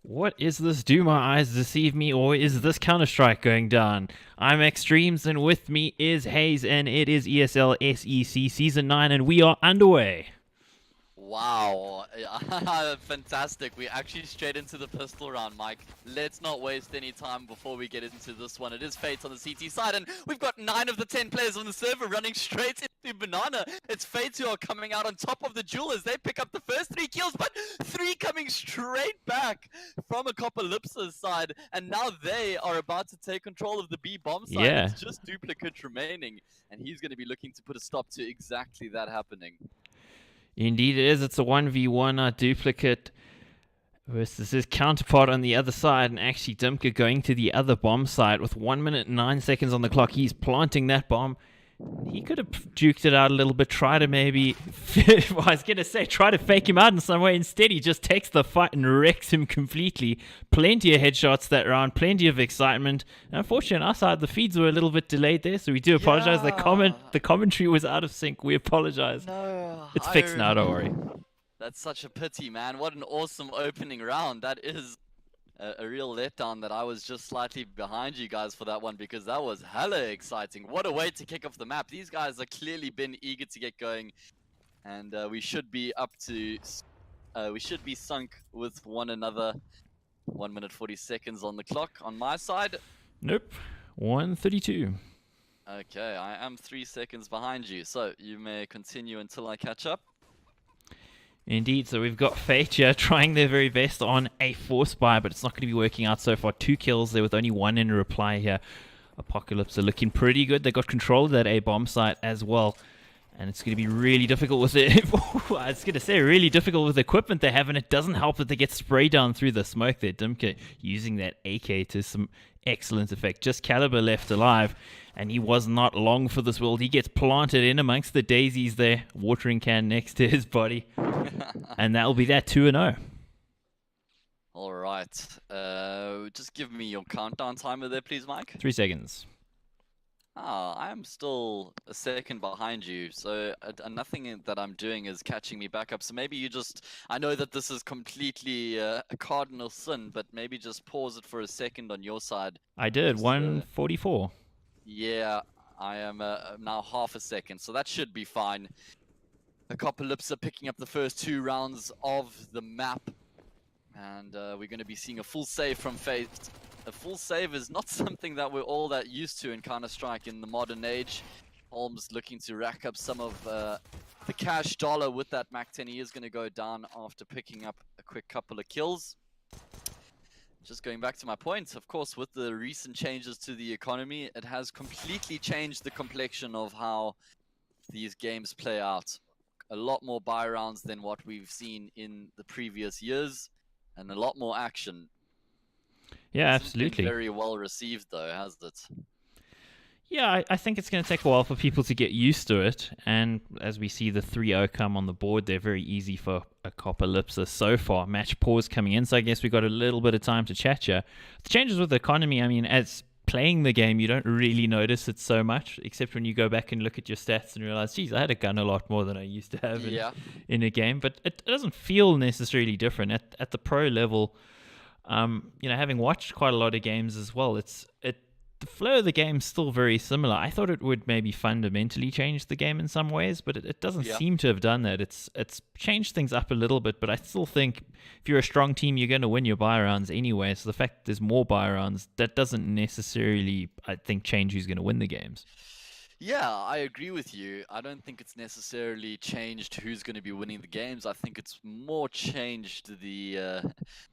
What is this? Do my eyes deceive me, or is this Counter-Strike going down? I'm Extremes, and with me is Hayes, and it is ESL SEC Season 9, and we are underway. Wow, fantastic. We actually straight into the pistol round, Mike. Let's not waste any time before we get into this one. It is Fate on the CT side, and we've got 9 of the 10 players on the server running straight into Banana. It's Fate who are coming out on top of the duel as they pick up the first 3 kills, but 3 coming straight back from Akopalipsa's side, and now they are about to take control of the B bomb site. Yeah, It's just Duplicate remaining, and he's going to be looking to put a stop to exactly that happening. indeed it is. It's a 1v1 duplicate versus his counterpart on the other side, and actually Dimka going to the other bomb site with 1 minute and 9 seconds on the clock. He's planting that bomb. He could have juked it out a little bit, try to maybe, well, I was going to say, try to fake him out in some way. Instead, he just takes the fight and wrecks him completely. Plenty of headshots that round, plenty of excitement. And unfortunately, on our side, the feeds were a little bit delayed there, so we do apologize. The commentary was out of sync. We apologize. No, It's fixed now, don't worry. That's such a pity, man. What an awesome opening round. That is a real letdown that I was just slightly behind you guys for that one, because that was hella exciting. What a way to kick off the map. These guys have clearly been eager to get going, and we should be we should be sunk with one another. 1 minute 40 seconds on the clock on my side. Nope. 132. Okay, I am 3 seconds behind you, so you may continue until I catch up. Indeed, so we've got Fate here trying their very best on a force buy, but it's not going to be working out so far. 2 kills there with only 1 in a reply here. Apocalypse are looking pretty good. They got control of that A bomb site as well. And it's going to be really difficult with it. I was going to say really difficult with the equipment they have, and it doesn't help that they get sprayed down through the smoke there. Dimka using that AK to some excellent effect. Just Caliber left alive, and he was not long for this world. He gets planted in amongst the daisies there, watering can next to his body. And that'll be that 2-0. All right. Just give me your countdown timer there, please, Mike. 3 seconds. I'm still a second behind you, so nothing that I'm doing is catching me back up. So maybe you just, I know that this is completely a cardinal sin, but maybe just pause it for a second on your side. I did, Just, 144. Yeah, I am now half a second, so that should be fine. Akopalipsa picking up the first 2 rounds of the map, and we're going to be seeing a full save from Fate. A full save is not something that we're all that used to in Counter-Strike in the modern age. Holmes looking to rack up some of the cash dollar with that MAC-10. He is going to go down after picking up a quick couple of kills. Just going back to my point, of course, with the recent changes to the economy, it has completely changed the complexion of how these games play out. A lot more buy rounds than what we've seen in the previous years, and a lot more action. Yeah, absolutely. Very well received, though, has it? Yeah, I think it's going to take a while for people to get used to it. And as we see the 3-0 come on the board, they're very easy for Akopalipsa so far. Match pause coming in, so I guess we got a little bit of time to chat here. The changes with the economy, I mean, as playing the game, you don't really notice it so much, except when you go back and look at your stats and realize, geez, I had a gun a lot more than I used to have in a game. But it doesn't feel necessarily different. At the pro level, having watched quite a lot of games as well, the flow of the game's still very similar. I thought it would maybe fundamentally change the game in some ways, but it doesn't seem to have done that. It's changed things up a little bit, but I still think if you're a strong team, you're going to win your buy rounds anyway. So the fact that there's more buy rounds, that doesn't necessarily, I think, change who's going to win the games. Yeah, I agree with you. I don't think it's necessarily changed who's going to be winning the games. I think it's more changed the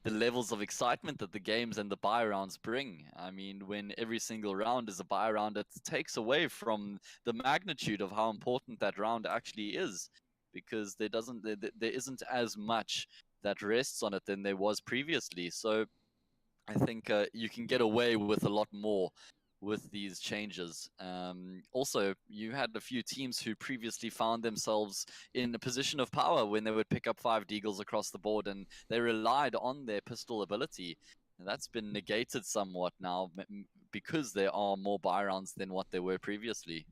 levels of excitement that the games and the buy rounds bring. I mean, when every single round is a buy round, it takes away from the magnitude of how important that round actually is, because there isn't as much that rests on it than there was previously. So I think you can get away with a lot more with these changes. Also, you had a few teams who previously found themselves in a position of power when they would pick up 5 deagles across the board, and they relied on their pistol ability. And that's been negated somewhat now because there are more buy rounds than what there were previously.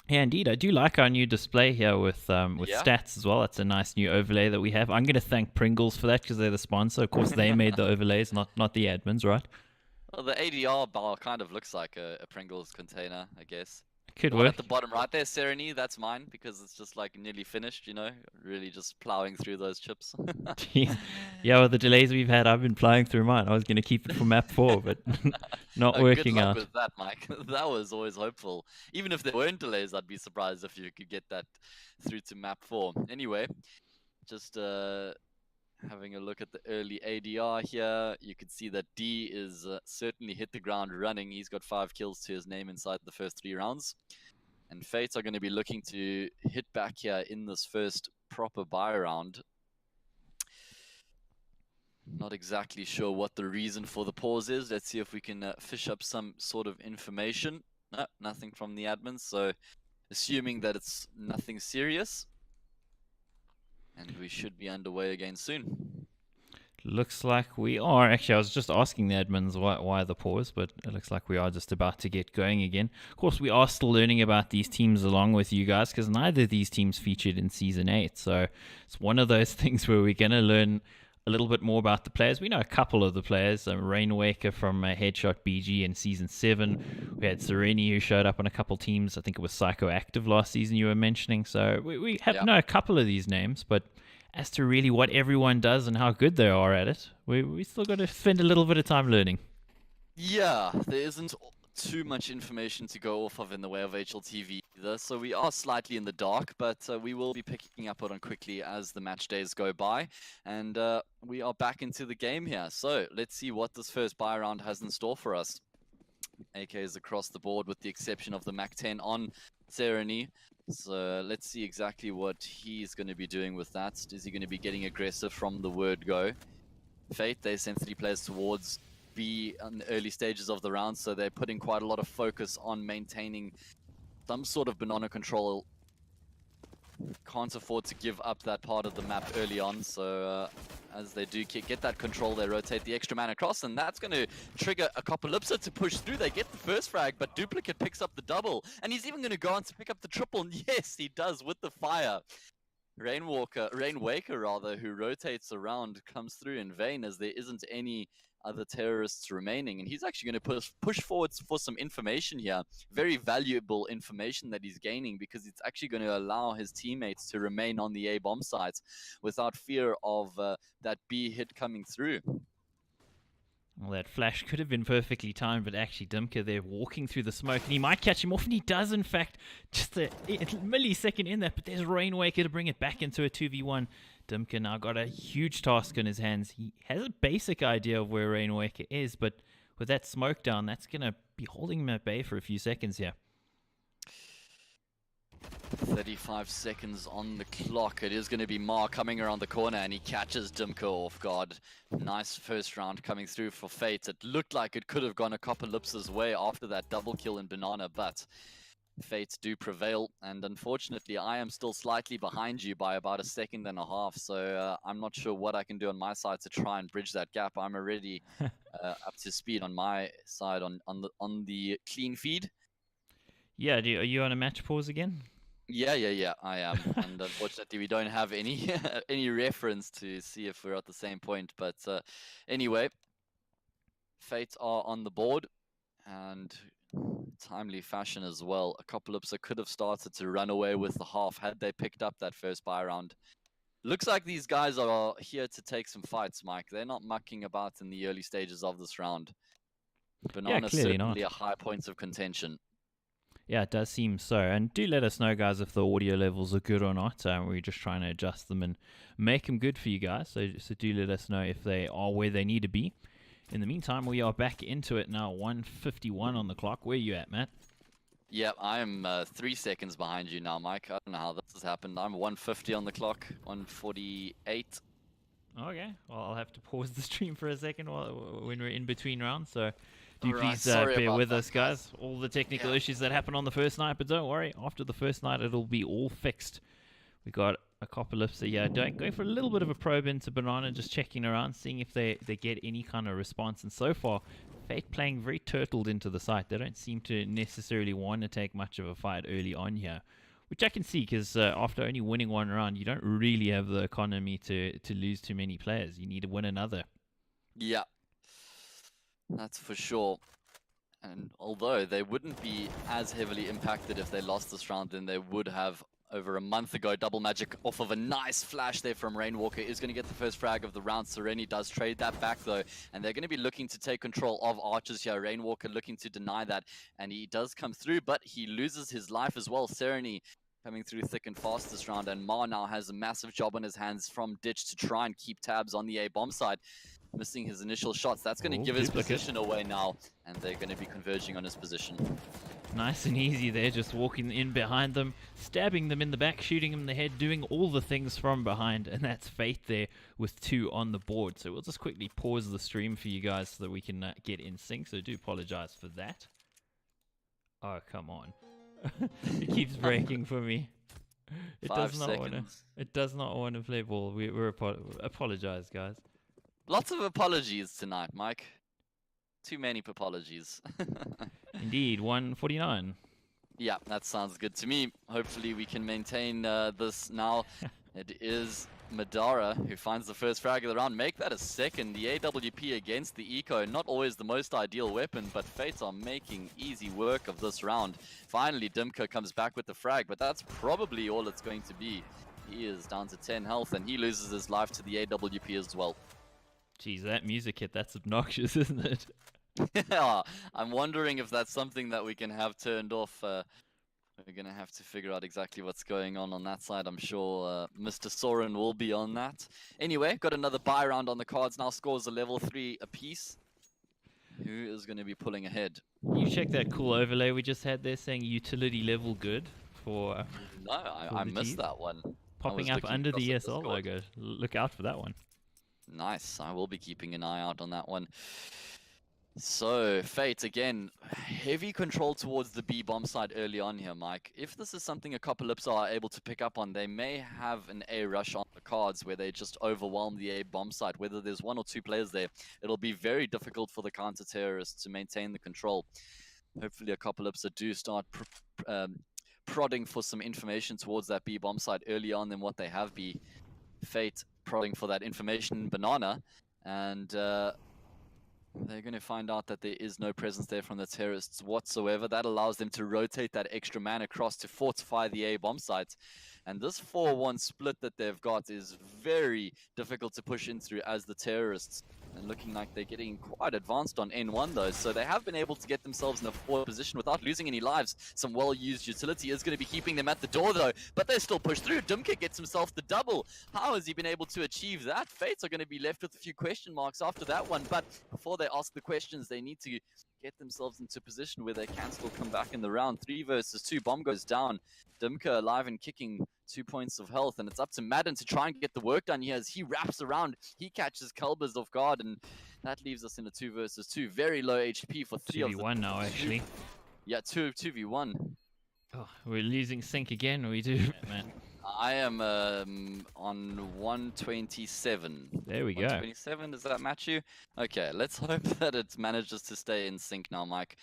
Yeah, indeed. I do like our new display here with Yeah. stats as well. That's a nice new overlay that we have. I'm going to thank Pringles for that because they're the sponsor. Of course, they made the overlays, not the admins, right? Well, the ADR bar kind of looks like a Pringles container, I guess. Could The one work. at the bottom right there, Sereny, that's mine because it's just like nearly finished, you know, really just plowing through those chips. Jeez. Yeah, with the delays we've had, I've been flying through mine. I was going to keep it for map 4, but not Good working luck out. with that, Mike. That was always hopeful. Even if there weren't delays, I'd be surprised if you could get that through to map 4. Anyway, just having a look at the early ADR here, you can see that D is certainly hit the ground running. He's got 5 kills to his name inside the first 3 rounds. And Fates are going to be looking to hit back here in this first proper buy round. Not exactly sure what the reason for the pause is. Let's see if we can fish up some sort of information. No, nothing from the admins, so assuming that it's nothing serious. And we should be underway again soon. Looks like we are. Actually, I was just asking the admins why the pause, but it looks like we are just about to get going again. Of course, we are still learning about these teams along with you guys because neither of these teams featured in Season 8. So it's one of those things where we're going to learn a little bit more about the players. We know a couple of the players. Rainwaker from Headshot BG in Season 7. We had Sereni who showed up on a couple teams. I think it was Psychoactive last season you were mentioning. So we have know a couple of these names, but as to really what everyone does and how good they are at it, we still got to spend a little bit of time learning. Yeah, there isn't too much information to go off of in the way of HLTV either, so we are slightly in the dark, but we will be picking up on quickly as the match days go by, and we are back into the game here. So let's see what this first buy round has in store for us. AKs across the board with the exception of the Mac 10 on Sereny. So let's see exactly what he's going to be doing with that. Is he going to be getting aggressive from the word go? Fate, they sent 3 players towards B in the early stages of the round, so they're putting quite a lot of focus on maintaining some sort of banana control. Can't afford to give up that part of the map early on, so as they do get that control, they rotate the extra man across, and that's going to trigger Akopalipsa to push through. They get the first frag, but Duplicate picks up the double, and he's even going to go on to pick up the triple, and yes, he does with the fire. Rainwaker rather, who rotates around, comes through in vain as there isn't any other terrorists remaining, and he's actually going to push forward for some information here, very valuable information that he's gaining, because it's actually going to allow his teammates to remain on the A bomb sites without fear of that B hit coming through. Well, that flash could have been perfectly timed, but actually Dimka there walking through the smoke, and he might catch him off, and he does, in fact, just a millisecond in that, but there's Rainwaker to bring it back into a 2v1. Dimka now got a huge task in his hands. He has a basic idea of where Rainwaker is, but with that smoke down, that's going to be holding him at bay for a few seconds here. 35 seconds on the clock. It is going to be Ma coming around the corner, and he catches Dimka off guard. Nice first round coming through for Fate. It looked like it could have gone Akopalipsa's way after that double kill in Banana, but Fates do prevail, and unfortunately I am still slightly behind you by about 1.5 seconds, so I'm not sure what I can do on my side to try and bridge that gap. I'm already up to speed on my side on the clean feed. Yeah, are you on a match pause again? Yeah, I am. And unfortunately, we don't have any any reference to see if we're at the same point. But anyway, Fates are on the board, and timely fashion as well. Akopalipsa could have started to run away with the half had they picked up that first buy round. Looks like these guys are here to take some fights, Mike. They're not mucking about in the early stages of this round. Banana's certainly a high point of contention. Yeah, it does seem so. And do let us know, guys, if the audio levels are good or not. We're just trying to adjust them and make them good for you guys. So do let us know if they are where they need to be. In the meantime, we are back into it now. 1:51 on the clock. Where are you at, Matt? Yeah, I am 3 seconds behind you now, Mike. I don't know how this has happened. I'm 1:50 on the clock, 1:48. Okay, well, I'll have to pause the stream for a second when we're in between rounds. So do please bear with us, guys. All the technical issues that happened on the first night, but don't worry. After the first night, it'll be all fixed. We got Akopalipsa, going for a little bit of a probe into Banana, just checking around, seeing if they get any kind of response. And so far, Fate playing very turtled into the site. They don't seem to necessarily want to take much of a fight early on here, which I can see because after only winning one round, you don't really have the economy to lose too many players. You need to win another. Yeah, that's for sure. And although they wouldn't be as heavily impacted if they lost this round than they would have over a month ago. Double magic off of a nice flash there from Rainwalker is going to get the first frag of the round. Sereni does trade that back though, and they're going to be looking to take control of Archers here. Rainwalker looking to deny that, and he does come through, but he loses his life as well. Sereni coming through thick and fast this round, and Ma now has a massive job on his hands from Ditch to try and keep tabs on the A bomb side. Missing his initial shots. That's going to give his position away now, and they're going to be converging on his position. Nice and easy there, just walking in behind them, stabbing them in the back, shooting them in the head, doing all the things from behind, and that's Fate there with 2 on the board. So we'll just quickly pause the stream for you guys so that we can get in sync, so do apologize for that. Oh, come on. It keeps breaking for me. It 5 does not seconds. it does not want to play ball. We're apologize, guys. Lots of apologies tonight, Mike. Too many apologies. Indeed, 149. Yeah, that sounds good to me. Hopefully we can maintain this now. It is Madara who finds the first frag of the round. Make that a second. The AWP against the Eco. Not always the most ideal weapon, but Fates are making easy work of this round. Finally, Dimka comes back with the frag, but that's probably all it's going to be. He is down to 10 health, and he loses his life to the AWP as well. Jeez, that music hit, that's obnoxious, isn't it? Yeah, I'm wondering if that's something that we can have turned off. We're going to have to figure out exactly what's going on that side. I'm sure Mr. Soren will be on that. Anyway, got another buy round on the cards now. Scores a level 3 apiece. Who is going to be pulling ahead? You check that cool overlay we just had there saying utility level good for... No, I missed that one. Popping up under the ESL logo. Look out for that one. Nice. I will be keeping an eye out on that one. So, Fate, again, heavy control towards the B bomb side early on here, Mike. If this is something Akopalipsa are able to pick up on, they may have an A rush on the cards where they just overwhelm the A bomb side. Whether there's 1 or 2 players there, it'll be very difficult for the counter-terrorists to maintain the control. Hopefully Akopalipsa do start prodding for some information towards that B bomb side early on than what they have be. Fate prodding for that information banana, and they're going to find out that there is no presence there from the terrorists whatsoever. That allows them to rotate that extra man across to fortify the A bomb sites. And this 4-1 split that they've got is very difficult to push in through as the terrorists. And looking like they're getting quite advanced on N1 though. So they have been able to get themselves in a forward position without losing any lives. Some well-used utility is going to be keeping them at the door though. But they still push through. Dimka gets himself the double. How has he been able to achieve that? Fates are going to be left with a few question marks after that one. But before they ask the questions, they need to get themselves into a position where they can still come back in the round. 3 versus 2. Bomb goes down. Dimka alive and kicking, 2 points of health, and it's up to Madden to try and get the work done here as he wraps around. He catches Kalbers off guard, and that leaves us in a 2 versus 2. Very low HP for 3 of the 2v1 now, actually. Yeah, 2v1. Oh, we're losing sync again, we do, man. I am on 127. There we go. 127, does that match you? Okay, let's hope that it manages to stay in sync now, Mike.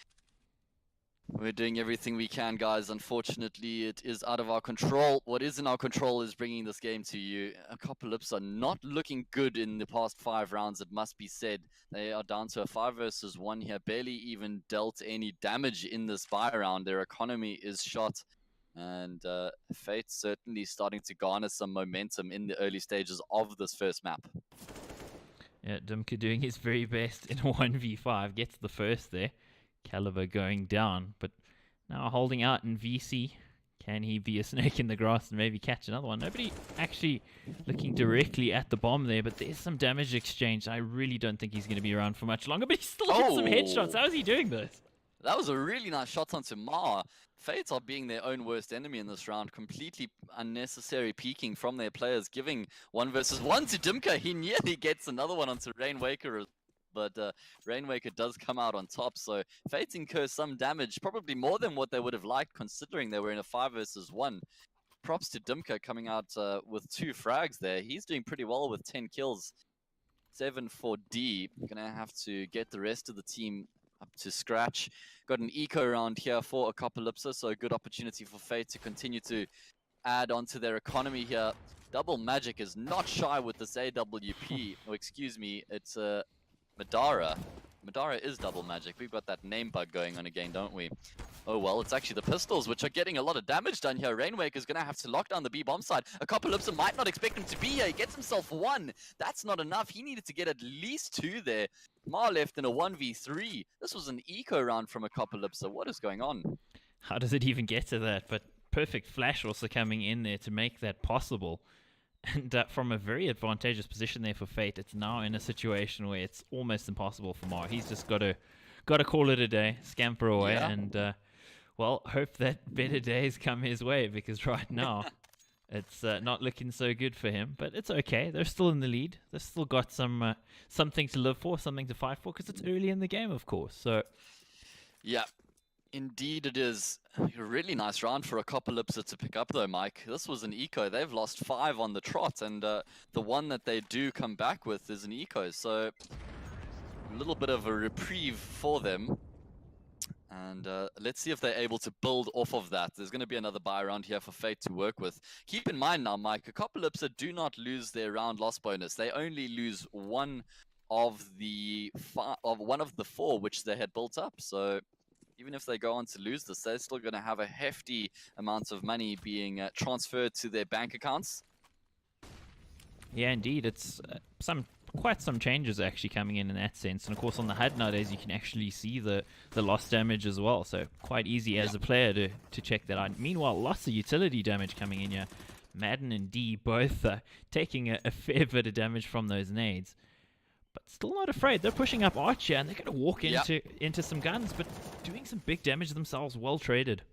We're doing everything we can, guys. Unfortunately, it is out of our control. What is in our control is bringing this game to you. Akopalipsa are not looking good in the past 5 rounds, it must be said. They are down to a 5 versus 1 here. Barely even dealt any damage in this buy round. Their economy is shot. And Fate certainly starting to garner some momentum in the early stages of this first map. Yeah, Dimka doing his very best in a 1v5. Gets the first there. Caliber going down, but now holding out in VC. Can he be a snake in the grass and maybe catch another one? Nobody actually looking directly at the bomb there, but there's some damage exchange. I really don't think he's going to be around for much longer, but he still hits some headshots. How is he doing this? That was a really nice shot onto Ma. Fates are being their own worst enemy in this round. Completely unnecessary peeking from their players, giving 1 versus 1 to Dimka. He nearly gets another one onto Rainwaker, but Rainwaker does come out on top. So Fates incur some damage, probably more than what they would have liked, considering they were in a 5 versus 1. Props to Dimka coming out with 2 frags there. He's doing pretty well with 10 kills. 7 for D. Gonna have to get the rest of the team up to scratch. Got an eco round here for Akopalipsa, so a good opportunity for Fate to continue to add onto their economy here. Double Magic is not shy with this AWP. Oh, excuse me, it's Madara. Madara is Double Magic. We've got that name bug going on again, don't we? Oh well, it's actually the pistols which are getting a lot of damage done here. Rainwaker's going to have to lock down the B bomb side. Akopalipsa might not expect him to be here. He gets himself 1. That's not enough. He needed to get at least 2 there. Mar left in a 1v3. This was an eco round from Akopalipsa. What is going on? How does it even get to that? But perfect flash also coming in there to make that possible. And from a very advantageous position there for Fate, it's now in a situation where it's almost impossible for Mar. He's just got to call it a day, scamper away, and well, hope that better days come his way, because right now it's not looking so good for him. But it's okay. They're still in the lead. They've still got something to live for, something to fight for, because it's early in the game, of course. So yeah. Indeed, it is a really nice round for Akopalipsa to pick up, though, Mike. This was an eco. They've lost 5 on the trot, and the one that they do come back with is an eco. So a little bit of a reprieve for them. And let's see if they're able to build off of that. There's going to be another buy round here for Fate to work with. Keep in mind now, Mike, Akopalipsa do not lose their round loss bonus. They only lose one of the 4 which they had built up. So even if they go on to lose this, they're still going to have a hefty amount of money being transferred to their bank accounts. Yeah, indeed. It's quite some changes actually coming in that sense. And of course, on the HUD nowadays, you can actually see the loss damage as well. So quite easy as a player to check that out. Meanwhile, lots of utility damage coming in here. Madden and D both taking a fair bit of damage from those nades. But still not afraid. They're pushing up Archer, and they're going to walk into some guns, but doing some big damage themselves. Well traded.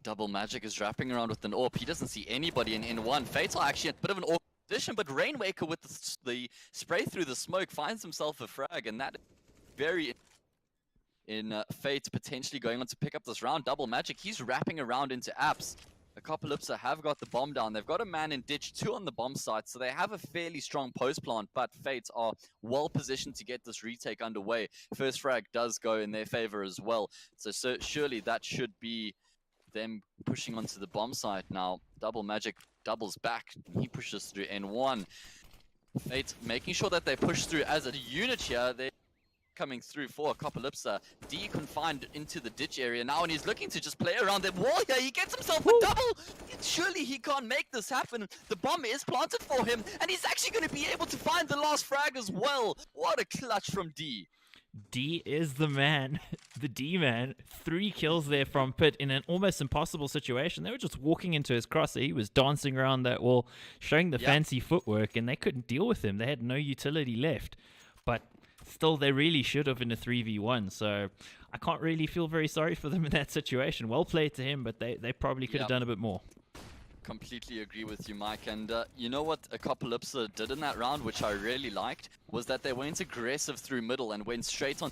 Double Magic is wrapping around with an AWP. He doesn't see anybody in one. Fatal actually a bit of an awkward position, but Rainwaker with the spray through the smoke finds himself a frag, and that is very in Fate potentially going on to pick up this round. Double Magic, he's wrapping around into apps. Akopalipsa have got the bomb down. They've got a man in ditch, 2 on the bomb site, so they have a fairly strong post plant, but Fates are well positioned to get this retake underway. First frag does go in their favor as well, so surely that should be them pushing onto the bomb site now. Double Magic doubles back. He pushes through N1. Fate making sure that they push through as a unit here. They're coming through for Akopalipsa. D confined into the ditch area now, and he's looking to just play around that wall here. He gets himself a double. Surely he can't make this happen. The bomb is planted for him, and he's actually going to be able to find the last frag as well. What a clutch from D. D is the man, the D-man. 3 kills there from Pit in an almost impossible situation. They were just walking into his crosser. He was dancing around that wall, showing the fancy footwork, and they couldn't deal with him. They had no utility left. But still, they really should have in a 3v1. So I can't really feel very sorry for them in that situation. Well played to him, but they probably could have done a bit more. Completely agree with you, Mike. And you know what Akopalipsa did in that round, which I really liked, was that they went aggressive through middle and went straight on.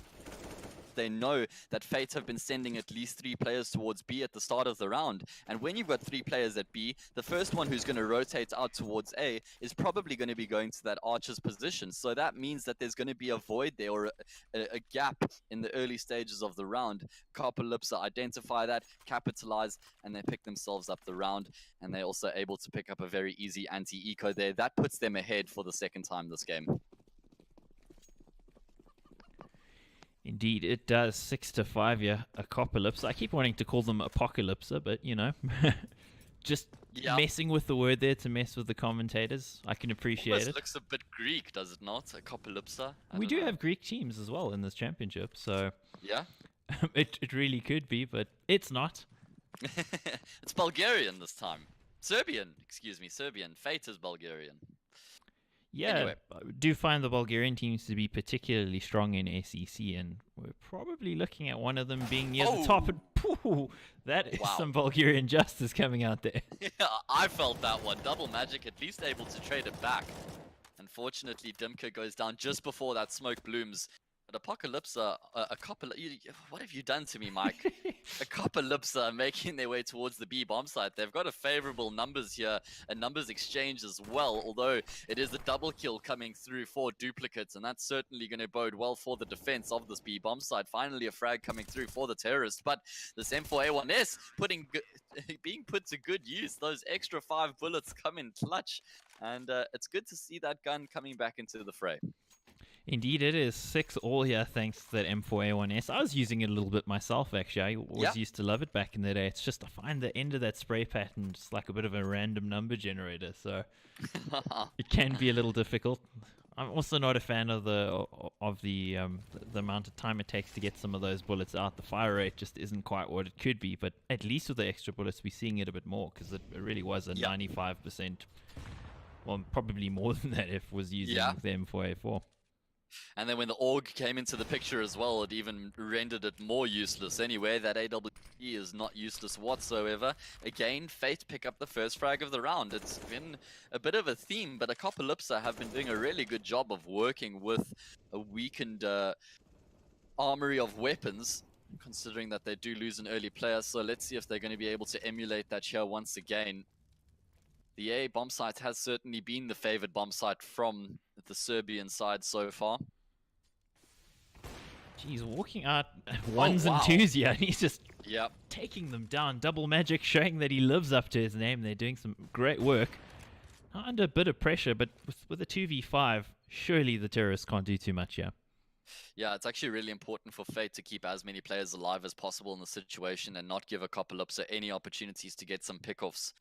They know that Fates have been sending at least 3 players towards B at the start of the round. And when you've got 3 players at B, the first one who's going to rotate out towards A is probably going to be going to that Archer's position. So that means that there's going to be a void there, or a gap in the early stages of the round. Akopalipsa identify that, capitalize, and they pick themselves up the round. And they're also able to pick up a very easy anti-eco there. That puts them ahead for the second time this game. Indeed, it does. 6-5, yeah. Akopalipsa. I keep wanting to call them Apocalypsa, but you know, just messing with the word there to mess with the commentators. I can appreciate it. Looks a bit Greek, does it not? Akopalipsa. We do have Greek teams as well in this championship, so yeah, it really could be, but it's not. It's Bulgarian this time. Serbian, excuse me, Serbian. Fate is Bulgarian. Yeah, anyway. I do find the Bulgarian teams to be particularly strong in SEC, and we're probably looking at one of them being near the top. And that is some Bulgarian justice coming out there. Yeah, I felt that one. Double Magic at least able to trade it back. Unfortunately, Dimka goes down just before that smoke blooms. But Apocalypsa, what have you done to me, Mike? Akopalipsa are making their way towards the B bomb site. They've got a favorable numbers here, a numbers exchange as well, although it is a double kill coming through for duplicates, and that's certainly going to bode well for the defense of this B bomb site. Finally, a frag coming through for the terrorists, but this M4A1S being put to good use. Those extra 5 bullets come in clutch, and it's good to see that gun coming back into the fray. Indeed, it is 6 all here thanks to that M4A1S. I was using it a little bit myself, actually. I always used to love it back in the day. It's just, I find the end of that spray pattern just like a bit of a random number generator, so it can be a little difficult. I'm also not a fan of the amount of time it takes to get some of those bullets out. The fire rate just isn't quite what it could be, but at least with the extra bullets, we're seeing it a bit more, because it really was a 95%, well, probably more than that if it was using the M4A4. And then when the AUG came into the picture as well, it even rendered it more useless. Anyway, that AWP is not useless whatsoever. Again, Fate pick up the first frag of the round. It's been a bit of a theme, but Akopalipsa have been doing a really good job of working with a weakened armory of weapons, considering that they do lose an early player. So let's see if they're going to be able to emulate that here once again. The A bomb site has certainly been the favored bomb site from the Serbian side so far. He's walking out ones and twos here, and he's just taking them down. Double magic, showing that he lives up to his name. They're doing some great work. Under a bit of pressure, but with a 2v5, surely the terrorists can't do too much here. Yeah, it's actually really important for Fate to keep as many players alive as possible in the situation and not give Akopalipsa any opportunities to get some pickoffs.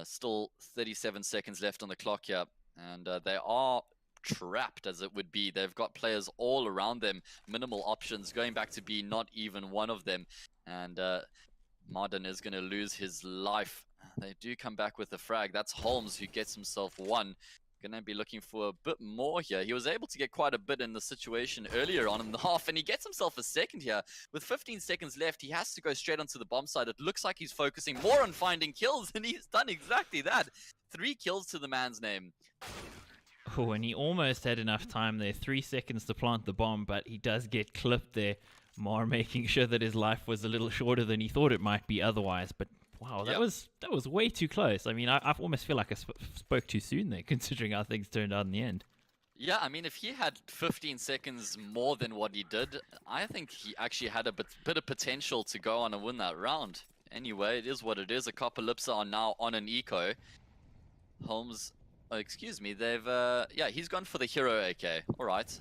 Still 37 seconds left on the clock here, and they are trapped as it would be. They've got players all around them, minimal options, going back to B, not even one of them, and Marden is going to lose his life. They do come back with a frag. That's Holmes who gets himself one. Going to be looking for a bit more here. He was able to get quite a bit in the situation earlier on in the half, and he gets himself a second here. With 15 seconds left, he has to go straight onto the bomb side. It looks like he's focusing more on finding kills, and he's done exactly that. 3 kills to the man's name. Oh, and he almost had enough time there. 3 seconds to plant the bomb, but he does get clipped there. Mar making sure that his life was a little shorter than he thought it might be otherwise, but wow, that was way too close. I mean, I almost feel like I spoke too soon there, considering how things turned out in the end. Yeah, I mean, if he had 15 seconds more than what he did, I think he actually had a bit of potential to go on and win that round. Anyway, it is what it is. Akopalipsa are now on an eco. Holmes, excuse me, they've, yeah, he's gone for the hero AK. All right,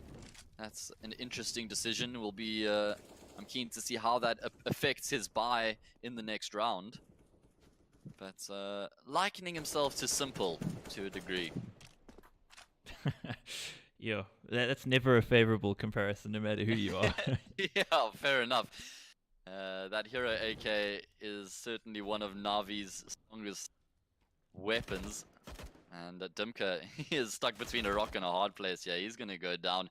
that's an interesting decision. Will be, I'm keen to see how that affects his buy in the next round. But likening himself to Simple to a degree. Yeah, that's never a favorable comparison, no matter who you are. Yeah, fair enough. That hero AK is certainly one of Navi's strongest weapons. And Dimka, he is stuck between a rock and a hard place. Yeah, he's going to go down.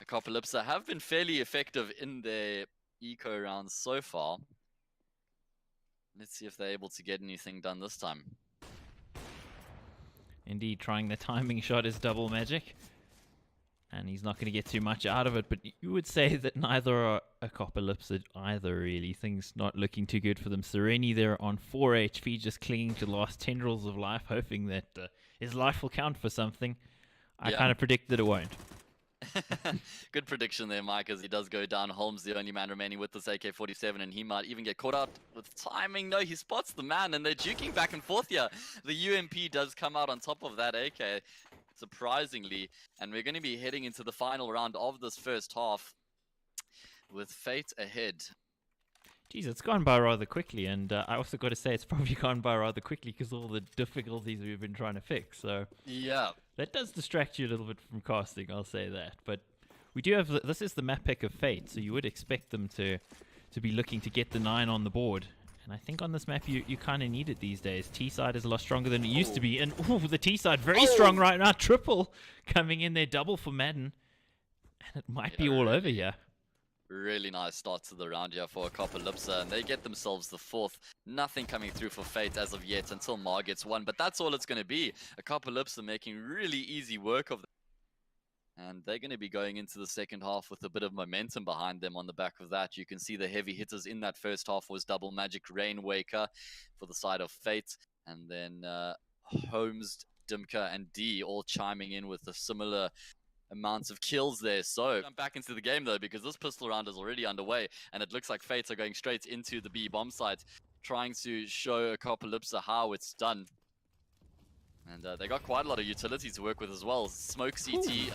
Akopalipsa have been fairly effective in their eco rounds so far. Let's see if they're able to get anything done this time. Indeed, trying the timing shot is double magic. And he's not going to get too much out of it, but you would say that neither are Akopalipsa either, really. Things not looking too good for them. Sereni there on 4 HP, just clinging to the last tendrils of life, hoping that his life will count for something. I kind of predict that it won't. Good prediction there, Mike, as he does go down. Holmes, the only man remaining with this AK-47, and he might even get caught out with timing. No, he spots the man, and they're juking back and forth here. The UMP does come out on top of that AK, surprisingly, and we're going to be heading into the final round of this first half with Fate ahead. Geez, it's gone by rather quickly, and I also got to say it's probably gone by rather quickly because all the difficulties we've been trying to fix. So yeah, that does distract you a little bit from casting, I'll say that. But we do have this is the map pick of Fate, so you would expect them to be looking to get the 9 on the board. And I think on this map you kind of need it these days. T side is a lot stronger than it used to be, and the T side very strong right now. Triple coming in there, double for Madden, and it might be all over here. Really nice start to the round here for Akopalipsa, and they get themselves the 4th. Nothing coming through for Fate as of yet until Mar gets 1, but that's all it's going to be. Akopalipsa making really easy work of them. And they're going to be going into the second half with a bit of momentum behind them on the back of that. You can see the heavy hitters in that first half was Double Magic, Rainwaker for the side of Fate, and then Holmes, Dimka, and D all chiming in with a similar amounts of kills there. So jump back into the game though, because this pistol round is already underway, and it looks like Fates are going straight into the B bomb site, trying to show Akopalipsa how it's done. And they got quite a lot of utility to work with as well. Smoke CT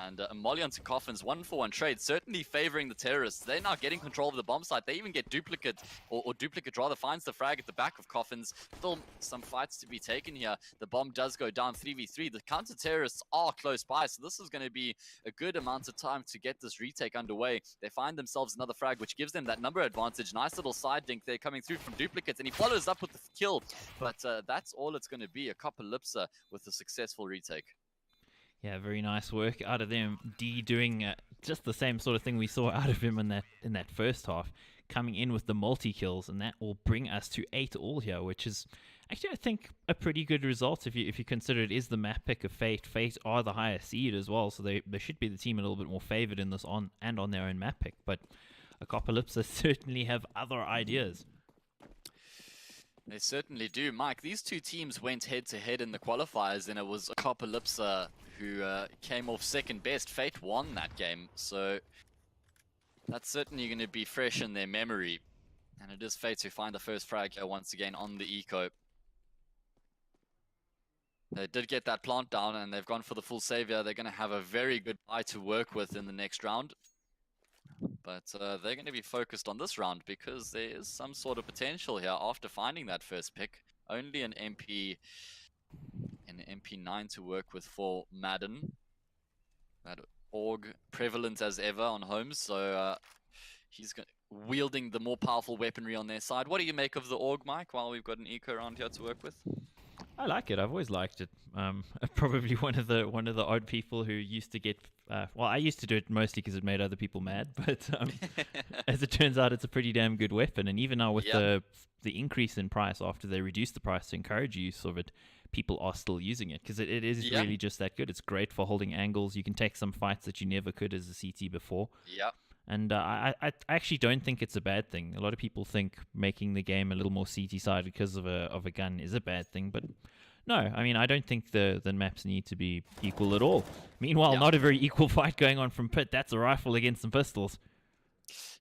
and Emolion to Coffins, 1-for-1 trade, certainly favoring the terrorists. They're now getting control of the bomb site. They even get duplicate, or duplicate rather, finds the frag at the back of Coffins. Still some fights to be taken here. The bomb does go down 3v3. The counter-terrorists are close by, so this is going to be a good amount of time to get this retake underway. They find themselves another frag, which gives them that number advantage. Nice little side dink there coming through from duplicates, and he follows up with the kill. But that's all it's going to be. Akopalipsa with a successful retake. Yeah, very nice work out of them. D doing just the same sort of thing we saw out of him in that first half, coming in with the multi-kills, and that will bring us to 8-all here, which is actually, I think, a pretty good result if you consider it is the map pick of Fate. Fate are the higher seed as well, so they should be the team a little bit more favored in this on their own map pick. But Akopalipsa certainly have other ideas. They certainly do. Mike, these two teams went head-to-head in the qualifiers, and it was Akopalipsa who came off second best. Fate won that game, so that's certainly going to be fresh in their memory. And it is Fate who find the first frag here once again on the eco. They did get that plant down, and they've gone for the full savior. They're going to have a very good buy to work with in the next round. But they're going to be focused on this round because there is some sort of potential here after finding that first pick. Only an MP9 to work with for Madden. That AUG prevalent as ever on Holmes, so he's wielding the more powerful weaponry on their side. What do you make of the AUG, Mike, while we've got an eco around here to work with? I like it. I've always liked it. Probably one of the odd people who used to get. Well, I used to do it mostly because it made other people mad. But as it turns out, it's a pretty damn good weapon. And even now with the increase in price after they reduced the price to encourage use of it, people are still using it because it is really just that good. It's great for holding angles. You can take some fights that you never could as a CT before. Yeah. And I actually don't think it's a bad thing. A lot of people think making the game a little more CT-sided because of a gun is a bad thing, but no. I mean, I don't think the maps need to be equal at all. Meanwhile, not a very equal fight going on from Pit. That's a rifle against some pistols.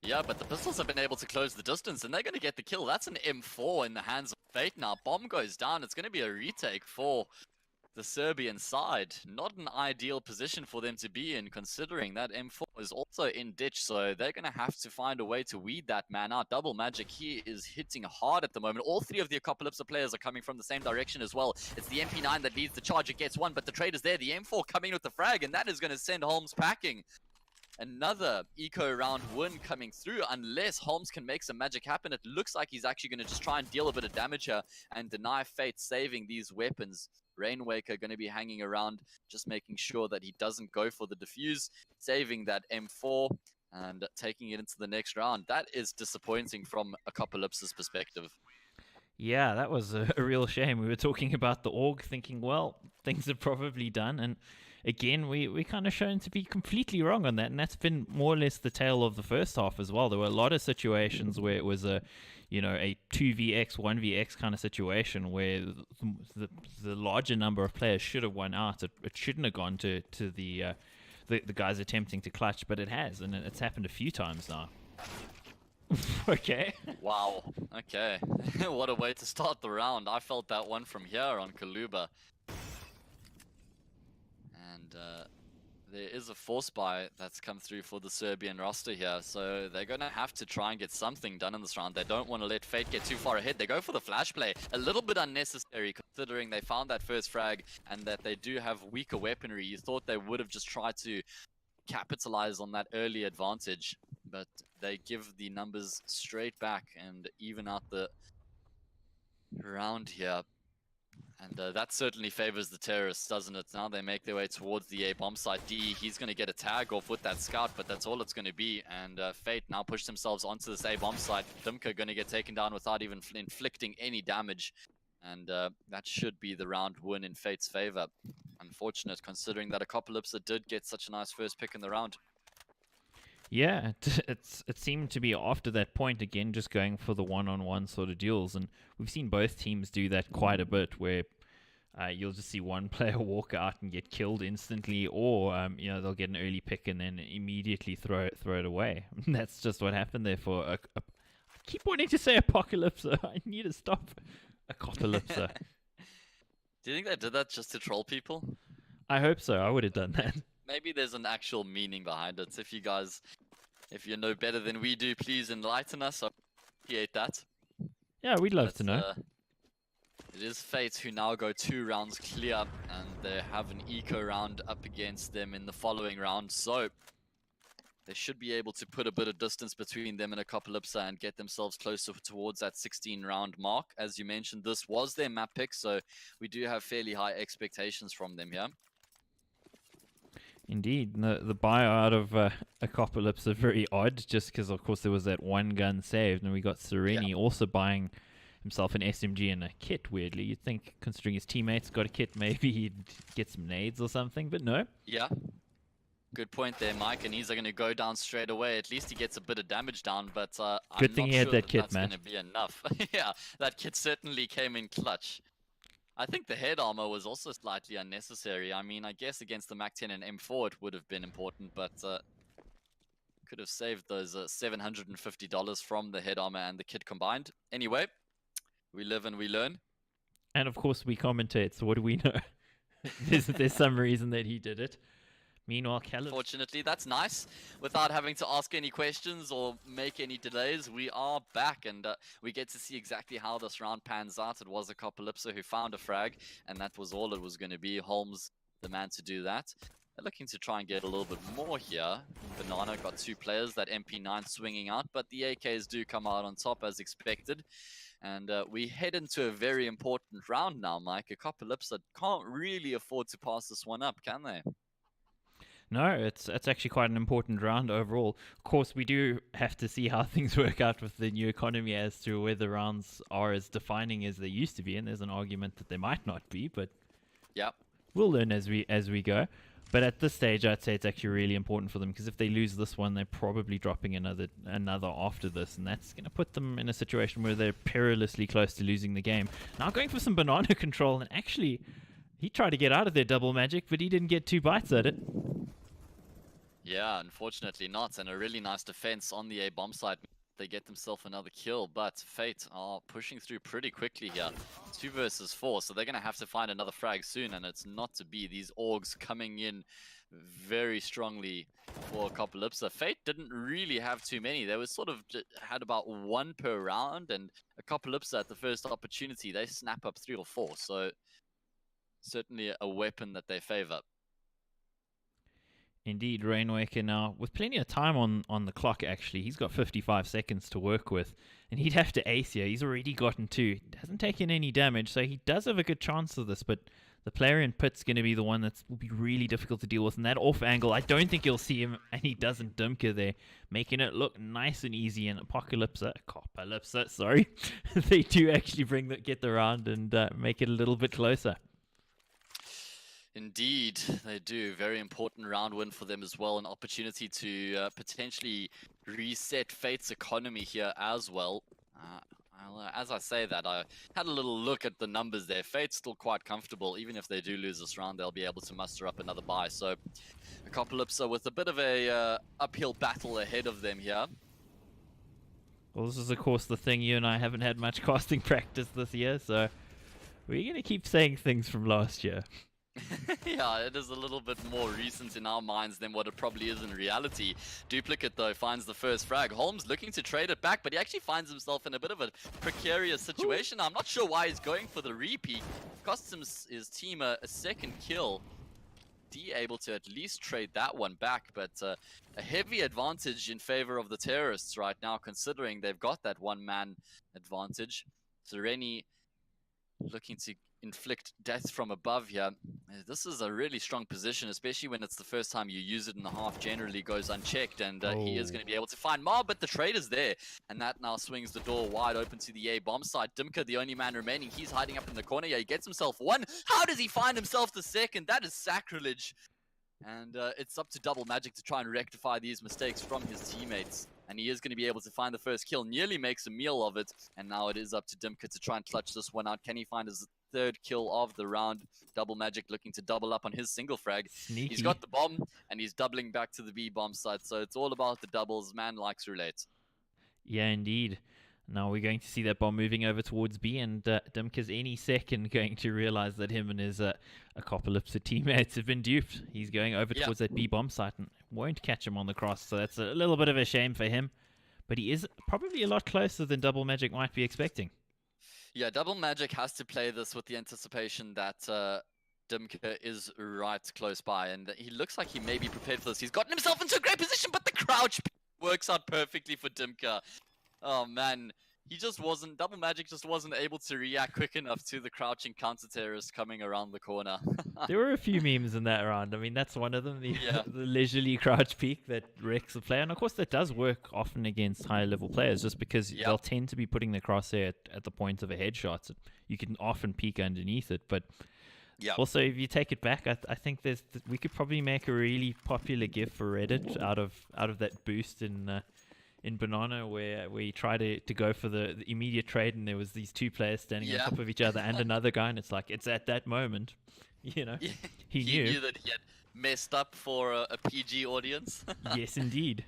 Yeah, but the pistols have been able to close the distance, and they're going to get the kill. That's an M4 in the hands of Fate now. Bomb goes down. It's going to be a retake for the Serbian side. Not an ideal position for them to be in, considering that M4 is also in ditch, so they're going to have to find a way to weed that man out. Double Magic here is hitting hard at the moment. All three of the Akopalipsa players are coming from the same direction as well. It's the MP9 that leads the charge. It gets one, but the trade is there. The M4 coming with the frag, and that is going to send Holmes packing. Another eco round win coming through, unless Holmes can make some magic happen. It looks like he's actually going to just try and deal a bit of damage here and deny Fate saving these weapons. Rainwaker going to be hanging around, just making sure that he doesn't go for the defuse, saving that M4 and taking it into the next round. That is disappointing from Akopalipsa's perspective. Yeah, that was a real shame. We were talking about the AUG, thinking, well, things are probably done, and again, we kind of shown to be completely wrong on that, and that's been more or less the tale of the first half as well. There were a lot of situations where it was a 2vx, 1vx kind of situation where the larger number of players should have won out. It shouldn't have gone to the guys attempting to clutch, but it has, and it's happened a few times now. Okay. Wow. Okay. What a way to start the round. I felt that one from here on Kaluba. And there is a force buy that's come through for the Serbian roster here, so they're going to have to try and get something done in this round. They don't want to let Fate get too far ahead. They go for the flash play, a little bit unnecessary considering they found that first frag and that they do have weaker weaponry. You thought they would have just tried to capitalize on that early advantage, but they give the numbers straight back and even out the round here. And that certainly favors the terrorists, doesn't it? Now they make their way towards the A bomb site. D, he's going to get a tag off with that scout, but that's all it's going to be. And Fate now push themselves onto this A bomb site. Dimka going to get taken down without even inflicting any damage. And that should be the round win in Fate's favor. unfortunate considering that Akopalipsa did get such a nice first pick in the round. Yeah, it seemed to be after that point again, just going for the one-on-one sort of duels, and we've seen both teams do that quite a bit, where you'll just see one player walk out and get killed instantly, or they'll get an early pick and then immediately throw it away. That's just what happened there for I keep wanting to say Apocalypsa. I need to stop Akopalipsa. Do you think they did that just to troll people? I hope so. I would have done that. Maybe there's an actual meaning behind it. If you know better than we do, please enlighten us. I appreciate that. Yeah, we'd love to know. It is Fate who now go 2 rounds clear, and they have an eco round up against them in the following round. So they should be able to put a bit of distance between them and Akopalipsa and get themselves closer towards that 16-round mark. As you mentioned, this was their map pick, so we do have fairly high expectations from them here. Indeed, the buyout of Akopalipsa very odd, just because of course there was that one gun saved, and we got Sereni also buying himself an SMG and a kit. Weirdly, you'd think considering his teammates got a kit, maybe he'd get some nades or something, but no. Yeah, good point there, Mike. And he's going to go down straight away. At least he gets a bit of damage down, but good thing he had that kit, man. That's going to be enough. Yeah, that kit certainly came in clutch. I think the head armor was also slightly unnecessary. I mean, I guess against the Mac 10 and M4 it would have been important, but could have saved those $750 from the head armor and the kit combined. Anyway, we live and we learn. And of course we commentate, so what do we know? there's some reason that he did it. Meanwhile, fortunately, that's nice. Without having to ask any questions or make any delays, we are back, and we get to see exactly how this round pans out. It was Akopalipsa who found a frag, and that was all it was going to be. Holmes, the man to do that. They're looking to try and get a little bit more here. Banana got 2 players, that MP9 swinging out, but the AKs do come out on top as expected. And we head into a very important round now, Mike. Akopalipsa can't really afford to pass this one up, can they? No, it's actually quite an important round overall. Of course, we do have to see how things work out with the new economy as to whether rounds are as defining as they used to be, and there's an argument that they might not be, but yeah, we'll learn as we go. But at this stage, I'd say it's actually really important for them, because if they lose this one, they're probably dropping another after this, and that's going to put them in a situation where they're perilously close to losing the game. Now going for some banana control, and actually he tried to get out of their double magic, but he didn't get 2 bites at it. Yeah, unfortunately not, and a really nice defense on the A-bomb side. They get themselves another kill, but Fate are pushing through pretty quickly here. 2 versus 4, so they're going to have to find another frag soon, and it's not to be. These Orgs coming in very strongly for Akopalipsa. Fate didn't really have too many. They were sort of had about 1 per round, and Akopalipsa at the first opportunity, they snap up 3 or 4, so certainly a weapon that they favor. Indeed, Rainwaker now, with plenty of time on the clock, actually. He's got 55 seconds to work with, and he'd have to ace here. He's already gotten 2. Hasn't taken any damage, so he does have a good chance of this, but the player in pit's going to be the one that will be really difficult to deal with. And that off angle, I don't think you'll see him, and he doesn't Dimka there, making it look nice and easy. And Akopalipsa, sorry, they do actually get the round and make it a little bit closer. Indeed, they do. Very important round win for them as well. An opportunity to potentially reset Fate's economy here as well. As I say that, I had a little look at the numbers there. Fate's still quite comfortable. Even if they do lose this round, they'll be able to muster up another buy. So, Akopalipsa with a bit of a uphill battle ahead of them here. Well, this is, of course, the thing. You and I haven't had much casting practice this year, so we're going to keep saying things from last year. Yeah, it is a little bit more recent in our minds than what it probably is in reality. Duplicate, though, finds the first frag. Holmes looking to trade it back, but he actually finds himself in a bit of a precarious situation. I'm not sure why he's going for the repeat. Costs his team a second kill. D able to at least trade that one back, but a heavy advantage in favor of the terrorists right now, considering they've got that one-man advantage. Sereni looking to inflict death from above here. This is a really strong position, especially when it's the first time you use it in the half. Generally goes unchecked, and he is going to be able to find Ma, but the trade is there, and that now swings the door wide open to the A bomb side. Dimka, the only man remaining, he's hiding up in the corner. Yeah, he gets himself one. How does he find himself the second? That is sacrilege. And it's up to Double Magic to try and rectify these mistakes from his teammates. And he is going to be able to find the first kill, nearly makes a meal of it. And now it is up to Dimka to try and clutch this one out. Can he find his third kill of the round? Double Magic looking to double up on his single frag. Sneaky. He's got the bomb, and he's doubling back to the B bomb site. So it's all about the doubles. Man likes roulette. Yeah, indeed. Now we're going to see that bomb moving over towards B, and Dimka's any second going to realize that him and his Akopalipsa teammates have been duped. He's going over towards that B bomb site and won't catch him on the cross, so that's a little bit of a shame for him. But he is probably a lot closer than Double Magic might be expecting. Yeah, Double Magic has to play this with the anticipation that Dimka is right close by, and he looks like he may be prepared for this. He's gotten himself into a great position, but the crouch works out perfectly for Dimka. Oh man, he just wasn't, Double Magic just wasn't able to react quick enough to the crouching counter-terrorist coming around the corner. There were a few memes in that round. I mean, that's one of them, the leisurely crouch peek that wrecks the player. And of course, that does work often against higher level players, just because they'll tend to be putting the crosshair at the point of a headshot. So you can often peek underneath it, but also, if you take it back, I think we could probably make a really popular GIF for Reddit out of that boost in Banana where you try to go for the immediate trade, and there was these two players standing on top of each other and another guy, and it's like, it's at that moment, he knew that he had messed up for a PG audience. Yes, indeed.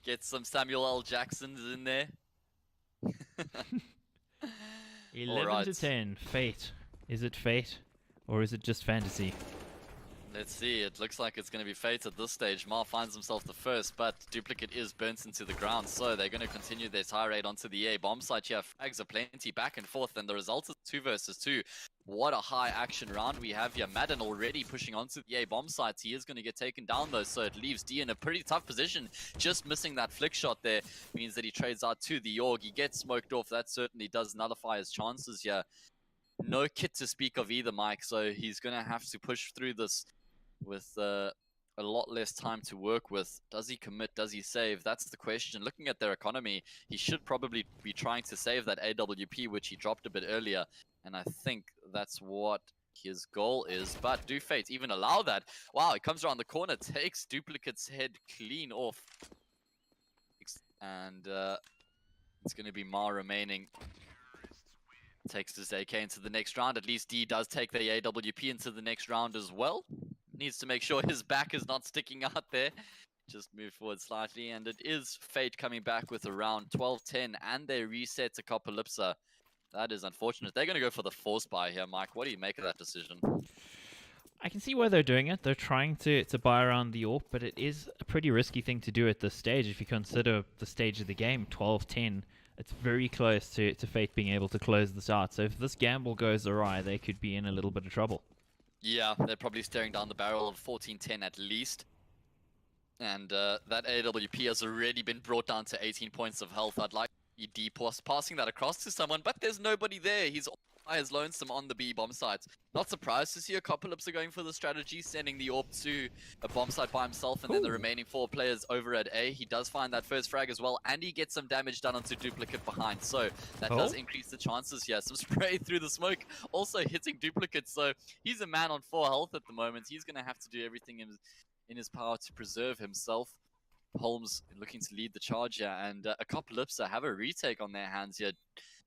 Get some Samuel L. Jacksons in there. 11 to 10. Fate. Is it fate, or is it just fantasy? Let's see, it looks like it's going to be fate at this stage. Ma finds himself the first, but Duplicate is burnt into the ground, so they're going to continue their tirade onto the A bomb site here. Frags are plenty back and forth, and the result is 2 versus 2. What a high action round we have here. Madden already pushing onto the A bomb site. He is going to get taken down though, so it leaves D in a pretty tough position. Just missing that flick shot there means that he trades out to the Yorg. He gets smoked off. That certainly does nullify his chances here. No kit to speak of either, Mike, so he's going to have to push through this with a lot less time to work with. Does he commit? Does he save? That's the question. Looking at their economy, he should probably be trying to save that AWP, which he dropped a bit earlier. And I think that's what his goal is. But do Fate even allow that? Wow, he comes around the corner, takes Duplicate's head clean off. And it's going to be Ma remaining. Takes his AK into the next round. At least D does take the AWP into the next round as well. Needs to make sure his back is not sticking out there. Just move forward slightly, and it is Fate coming back with around 12-10, and they reset to Akopalipsa. That is unfortunate. They're going to go for the force buy here, Mike. What do you make of that decision? I can see why they're doing it. They're trying to buy around the AWP, but it is a pretty risky thing to do at this stage. If you consider the stage of the game, 12-10, it's very close to Fate being able to close this out. So if this gamble goes awry, they could be in a little bit of trouble. Yeah, they're probably staring down the barrel of 14-10 at least. And that AWP has already been brought down to 18 points of health. I'd like ED passing that across to someone, but there's nobody there. He's as lonesome on the B bomb site. Not surprised to see Akopalipsa going for the strategy, sending the AWP to a bomb site by himself, and then the remaining 4 players over at A. He does find that first frag as well, and he gets some damage done onto Duplicate behind, so that does increase the chances here. Some spray through the smoke, also hitting Duplicate, so he's a man on 4 health at the moment. He's going to have to do everything in his power to preserve himself. Holmes looking to lead the charge here, and Akopalipsa have a retake on their hands here.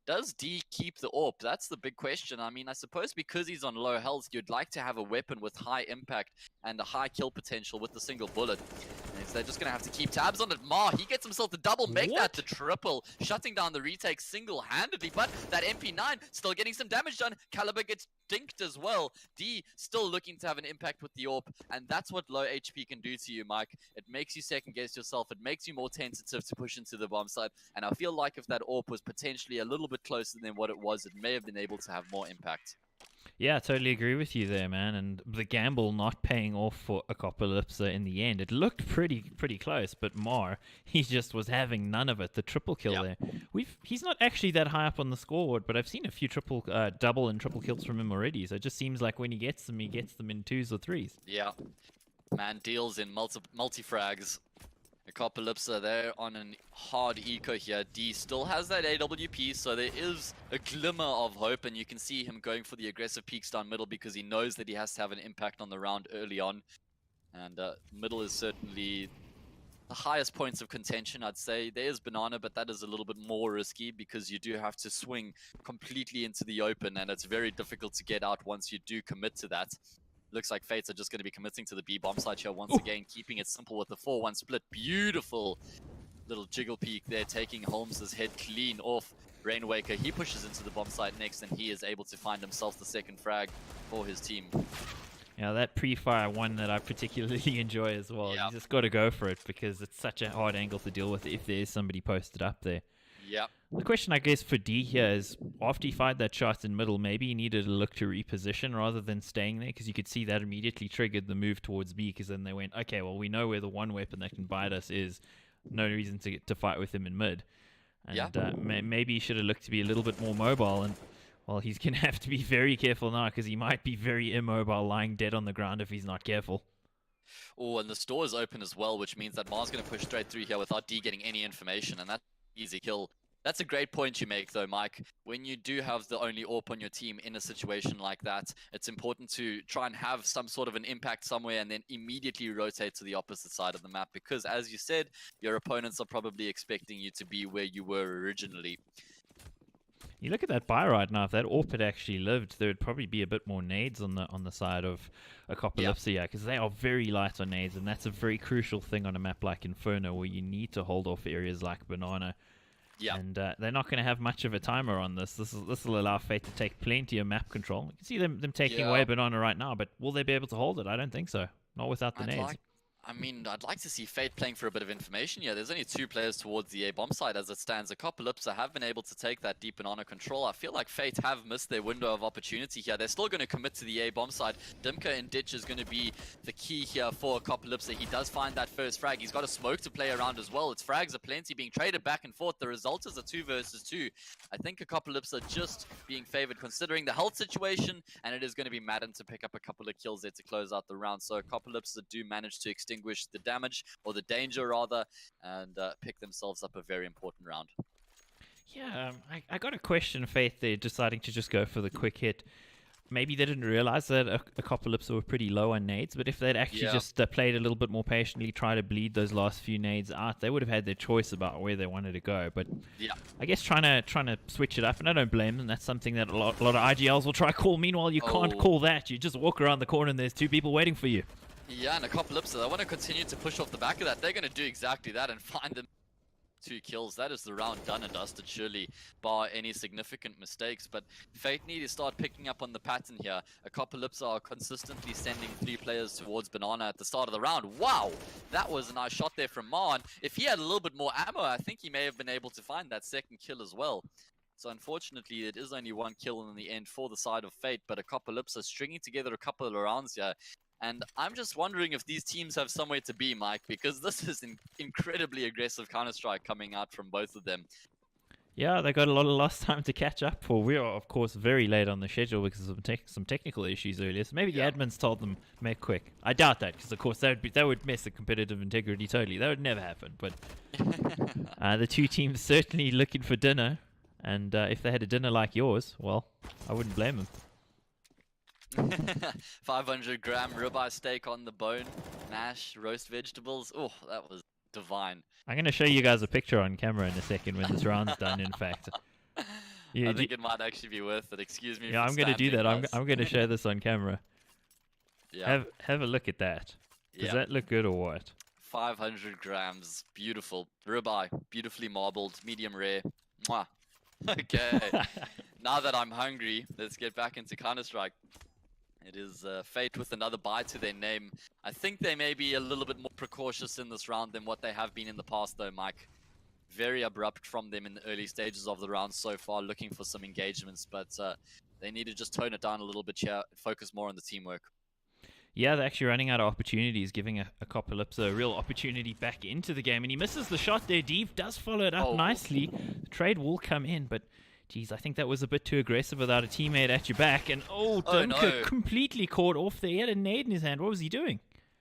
Does D keep the AWP? That's the big question. I mean, I suppose because he's on low health, you'd like to have a weapon with high impact and a high kill potential with the single bullet. And they're just going to have to keep tabs on it. Ma, he gets himself the double, make that the triple, shutting down the retake single-handedly. But that MP9 still getting some damage done. Caliber gets dinked as well. D still looking to have an impact with the AWP, and that's what low HP can do to you, Mike. It makes you second guess yourself. It makes you more tentative to push into the bomb site, and I feel like if that AWP was potentially a little bit closer than what it was, it may have been able to have more impact. Yeah, I totally agree with you there, man. And the gamble not paying off for Akopalipsa in the end. It looked pretty close, but Mar, he just was having none of it. The triple kill Yeah. there. He's not actually that high up on the scoreboard, but I've seen a few double and triple kills from him already. So it just seems like when he gets them in twos or threes. Yeah. Man deals in multi-frags. Akopalipsa, they're on a hard eco here. D still has that AWP, so there is a glimmer of hope, and you can see him going for the aggressive peeks down middle because he knows that he has to have an impact on the round early on. And middle is certainly the highest points of contention, I'd say. There is Banana, but that is a little bit more risky because you do have to swing completely into the open, and it's very difficult to get out once you do commit to that. Looks like Fates are just going to be committing to the B bomb site here once again, keeping it simple with the 4-1 split. Beautiful little jiggle peek there, taking Holmes's head clean off Rainwaker. He pushes into the bomb site next, and he is able to find himself the second frag for his team. Yeah, that pre-fire one that I particularly enjoy as well. Yep. You just got to go for it because it's such a hard angle to deal with if there is somebody posted up there. Yep. The question, I guess, for D here is, after he fired that shot in middle, maybe he needed to look to reposition rather than staying there, because you could see that immediately triggered the move towards B, because then they went, okay, well, we know where the one weapon that can bite us is. No reason to fight with him in mid. And maybe he should have looked to be a little bit more mobile, and, well, he's going to have to be very careful now, because he might be very immobile, lying dead on the ground if he's not careful. Oh, and the store is open as well, which means that Mars going to push straight through here without D getting any information, and that's easy kill. That's a great point you make, though, Mike. When you do have the only AWP on your team in a situation like that, it's important to try and have some sort of an impact somewhere and then immediately rotate to the opposite side of the map. Because, as you said, your opponents are probably expecting you to be where you were originally. You look at that buy right now. If that AWP had actually lived, there would probably be a bit more nades on the side of Akopalipsa, because they are very light on nades, and that's a very crucial thing on a map like Inferno, where you need to hold off areas like Banana. Yeah. And they're not going to have much of a timer on this. This will allow Fate to take plenty of map control. You can see them taking away Banana right now, but will they be able to hold it? I don't think so. Not without the nades. I'd like to see Fate playing for a bit of information here. There's only 2 players towards the A bomb side as it stands. Akopalipsa have been able to take that deep banana control. I feel like Fate have missed their window of opportunity here. They're still going to commit to the A bomb side. Dimka in ditch is going to be the key here for Akopalipsa. He does find that first frag. He's got a smoke to play around as well. Its frags are plenty being traded back and forth. The result is a 2 versus 2. I think Akopalipsa just being favored considering the health situation, and it is going to be Madden to pick up a couple of kills there to close out the round. So Akopalipsa do manage to extinguish the damage, or the danger rather, and pick themselves up a very important round. Yeah, I got a question, Faith, there, deciding to just go for the quick hit. Maybe they didn't realize that Akopalipsa were pretty low on nades, but if they'd actually just played a little bit more patiently, try to bleed those last few nades out, they would have had their choice about where they wanted to go. But I guess trying to switch it up, and I don't blame them. That's something that a lot of IGLs will try to call. Meanwhile, you can't call that. You just walk around the corner and there's 2 people waiting for you. Yeah, and Akopalipsa, they want to continue to push off the back of that. They're going to do exactly that and find them 2 kills. That is the round done and dusted, surely, bar any significant mistakes. But Fate need to start picking up on the pattern here. Akopalipsa are consistently sending 3 players towards Banana at the start of the round. Wow! That was a nice shot there from Marn. If he had a little bit more ammo, I think he may have been able to find that second kill as well. So unfortunately, it is only 1 kill in the end for the side of Fate, but Akopalipsa stringing together a couple of rounds here. And I'm just wondering if these teams have somewhere to be, Mike, because this is an incredibly aggressive Counter-Strike coming out from both of them. Yeah, they got a lot of lost time to catch up for. We are, of course, very late on the schedule because of some technical issues earlier. So maybe the admins told them, make quick. I doubt that, because, of course, that would mess the competitive integrity totally. That would never happen. But the 2 teams certainly looking for dinner. And if they had a dinner like yours, well, I wouldn't blame them. 500-gram ribeye steak on the bone, mash, roast vegetables. Oh, that was divine. I'm going to show you guys a picture on camera in a second when this round's done, in fact. I think it might actually be worth it. Excuse me. Yeah, I'm going to do that. I'm going to show this on camera. Yeah. Have a look at that. Does that look good or what? 500 grams. Beautiful. Ribeye. Beautifully marbled. Medium rare. Mwah. Okay. Now that I'm hungry, let's get back into Counter-Strike. It is Fate with another buy to their name. I think they may be a little bit more precautious in this round than what they have been in the past, though, Mike. Very abrupt from them in the early stages of the round so far, looking for some engagements. But They need to just tone it down a little bit here, focus more on the teamwork. Yeah, they're actually running out of opportunities, giving Akopalipsa a real opportunity back into the game. And he misses the shot there. Deep does follow it up nicely. The trade will come in, but geez, I think that was a bit too aggressive without a teammate at your back. And Dunker completely caught off there. He had a nade in his hand. What was he doing?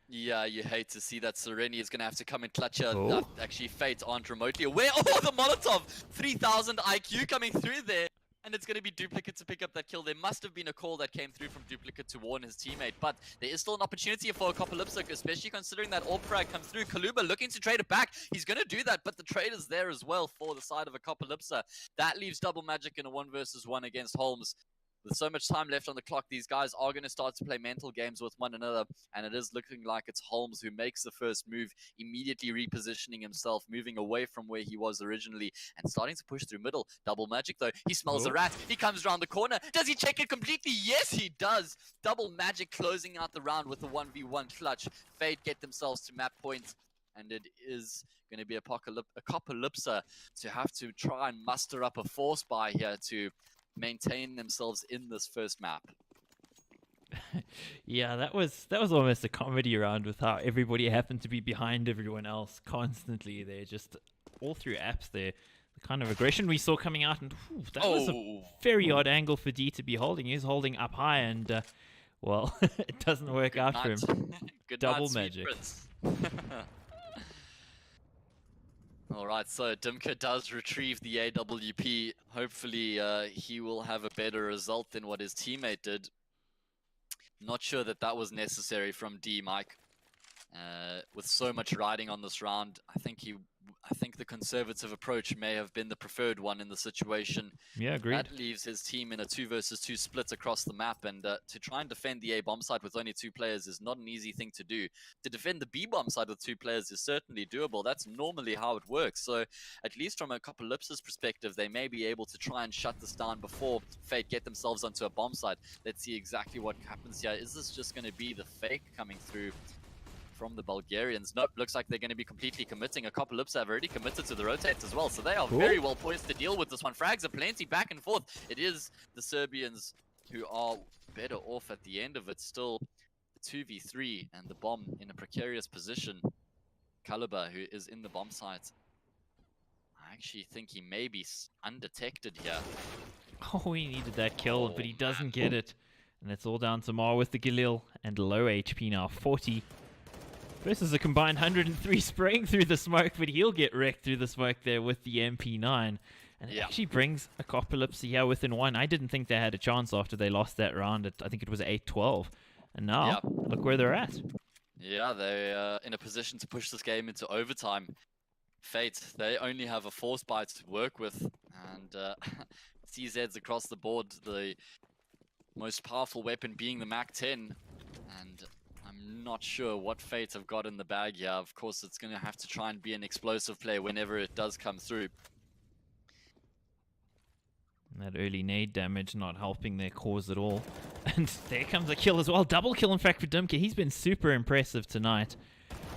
Yeah, you hate to see that. Sereni is going to have to come and clutch her. Actually, Fate aren't remotely aware. Oh, the Molotov! 3000 IQ coming through there. And it's going to be Duplicate to pick up that kill. There must have been a call that came through from Duplicate to warn his teammate. But there is still an opportunity for Akopalipsa, especially considering that AWP frag comes through. Kaluba looking to trade it back. He's going to do that, but the trade is there as well for the side of Akopalipsa. That leaves Double Magic in a 1 versus 1 against Holmes. With so much time left on the clock, these guys are going to start to play mental games with one another, and it is looking like it's Holmes who makes the first move, immediately repositioning himself, moving away from where he was originally, and starting to push through middle. Double Magic, though, he smells a rat. He comes around the corner. Does he check it completely? Yes, he does. Double Magic closing out the round with a 1v1 clutch. Fade get themselves to map points, and it is going to be Akopalipsa to have to try and muster up a force buy here to maintain themselves in this first map. Yeah, that was almost a comedy round with how everybody happened to be behind everyone else constantly. They're just all through apps there. The kind of aggression we saw coming out, and that was a very odd angle for D to be holding. He's holding up high, and well, it doesn't work out for him. Good Double night, Magic. Alright, so Dimka does retrieve the AWP. Hopefully he will have a better result than what his teammate did. Not sure that that was necessary from D, Mike. With so much riding on this round, I think the conservative approach may have been the preferred one in the situation. Yeah, agreed. That leaves his team in a 2 versus 2 split across the map, and to try and defend the A bomb site with only 2 players is not an easy thing to do. To defend the B bomb site with 2 players is certainly doable. That's normally how it works. So at least from Akopalipsa's perspective, they may be able to try and shut this down before Fate get themselves onto a bomb site. Let's see exactly what happens here. Is this just going to be the fake coming through from the Bulgarians? Nope, looks like they're going to be completely committing. Akopalipsa have already committed to the rotates as well, so they are very well poised to deal with this one. Frags are plenty back and forth. It is the Serbians who are better off at the end of it. Still 2v3 and the bomb in a precarious position. Kaluba, who is in the bomb site, I actually think he may be undetected here. Oh, he needed that kill, but he doesn't get it. And it's all down to Mar with the Galil, and low HP now, 40. Versus a combined 103 spraying through the smoke, but he'll get wrecked through the smoke there with the MP9. And it actually brings Akopalipsa here within 1. I didn't think they had a chance after they lost that round at, I think it was 8-12. And now, look where they're at. Yeah, they're in a position to push this game into overtime. Fate, they only have a force bite to work with. And CZs across the board, the most powerful weapon being the MAC-10. And I'm not sure what Fate have got in the bag here. Of course, it's going to have to try and be an explosive play whenever it does come through. And that early nade damage not helping their cause at all. And there comes a kill as well. Double kill, in fact, for Dimka. He's been super impressive tonight.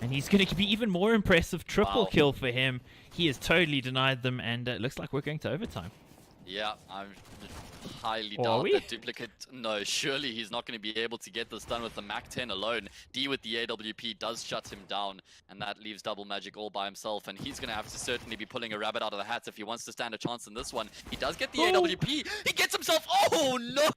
And he's going to be even more impressive. Triple kill for him. He has totally denied them, and it looks like we're going to overtime. Yeah, I'm highly doubt that Duplicate. No, surely he's not going to be able to get this done with the MAC-10 alone. D with the AWP does shut him down, and that leaves Double Magic all by himself, and he's going to have to certainly be pulling a rabbit out of the hat if he wants to stand a chance in this one. He does get the AWP. He gets himself. Oh, no!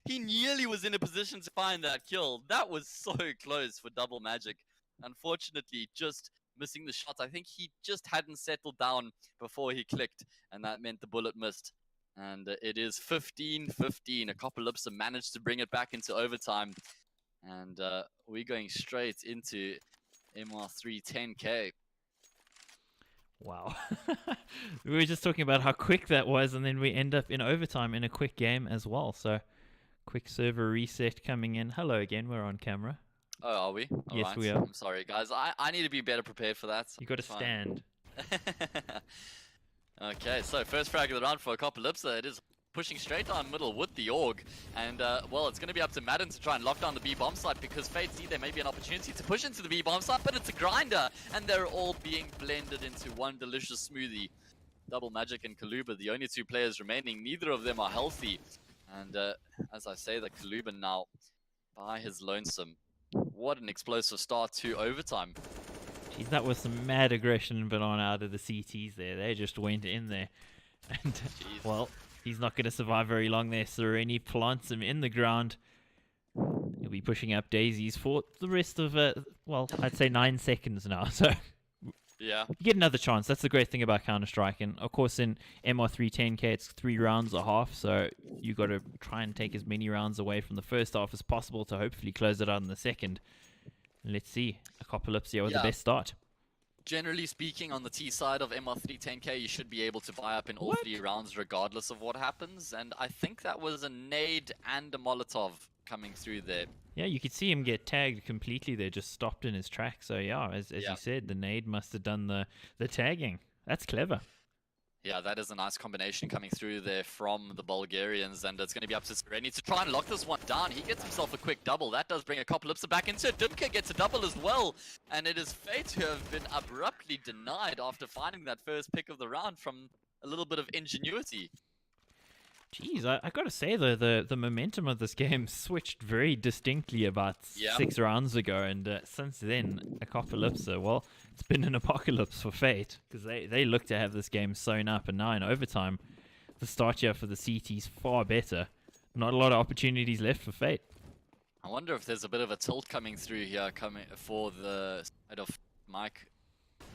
He nearly was in a position to find that kill. That was so close for Double Magic. Unfortunately, just missing the shot. I think he just hadn't settled down before he clicked, and that meant the bullet missed. And it is 15-15. Akopalipsa managed to bring it back into overtime. And we're going straight into MR3 10K. Wow. We were just talking about how quick that was, and then we end up in overtime in a quick game as well. So, quick server reset coming in. Hello again, we're on camera. Oh, are we? All yes, right. we are. I'm sorry, guys. I need to be better prepared for that. You got to stand. Okay, so first frag of the round for Akopalipsa. It is pushing straight down middle with the AUG. And, well, it's going to be up to Madden to try and lock down the B bomb site, because Fate see there may be an opportunity to push into the B bomb site, but it's a grinder. And they're all being blended into one delicious smoothie. Double Magic and Kaluba, the only 2 players remaining. Neither of them are healthy. And as I say, the Kaluban now by his lonesome. What an explosive start to overtime. Geez, that was some mad aggression and banana out of the CTs there. They just went in there. And, Jeez. well, he's not going to survive very long there. Sereni plants him in the ground. He'll be pushing up daisies for the rest of, well, I'd say 9 seconds now. So Yeah. you get another chance. That's the great thing about Counter-Strike. And, of course, in MR310K, it's 3 rounds a half. So you got to try and take as many rounds away from the first half as possible to hopefully close it out in the second. Let's see. Akopalipsa with the best start. Generally speaking, on the T side of MR310K, you should be able to buy up in all 3 rounds regardless of what happens. And I think that was a nade and a Molotov coming through there. Yeah, you could see him get tagged completely there, just stopped in his track. So yeah, as you said, the nade must have done the tagging. That's clever. Yeah, that is a nice combination coming through there from the Bulgarians, and it's going to be up to Sereni to try and lock this one down. He gets himself a quick double. That does bring Akopalipsa back into it. Dimka gets a double as well, and it is Fate who have been abruptly denied after finding that first pick of the round from a little bit of ingenuity. Jeez, I gotta say though, the momentum of this game switched very distinctly about 6 rounds ago, and since then, Akopalipsa, well, it's been an apocalypse for Fate, because they look to have this game sewn up, and now in overtime, the start here for the CT's far better. Not a lot of opportunities left for Fate. I wonder if there's a bit of a tilt coming through here for the side of Mike.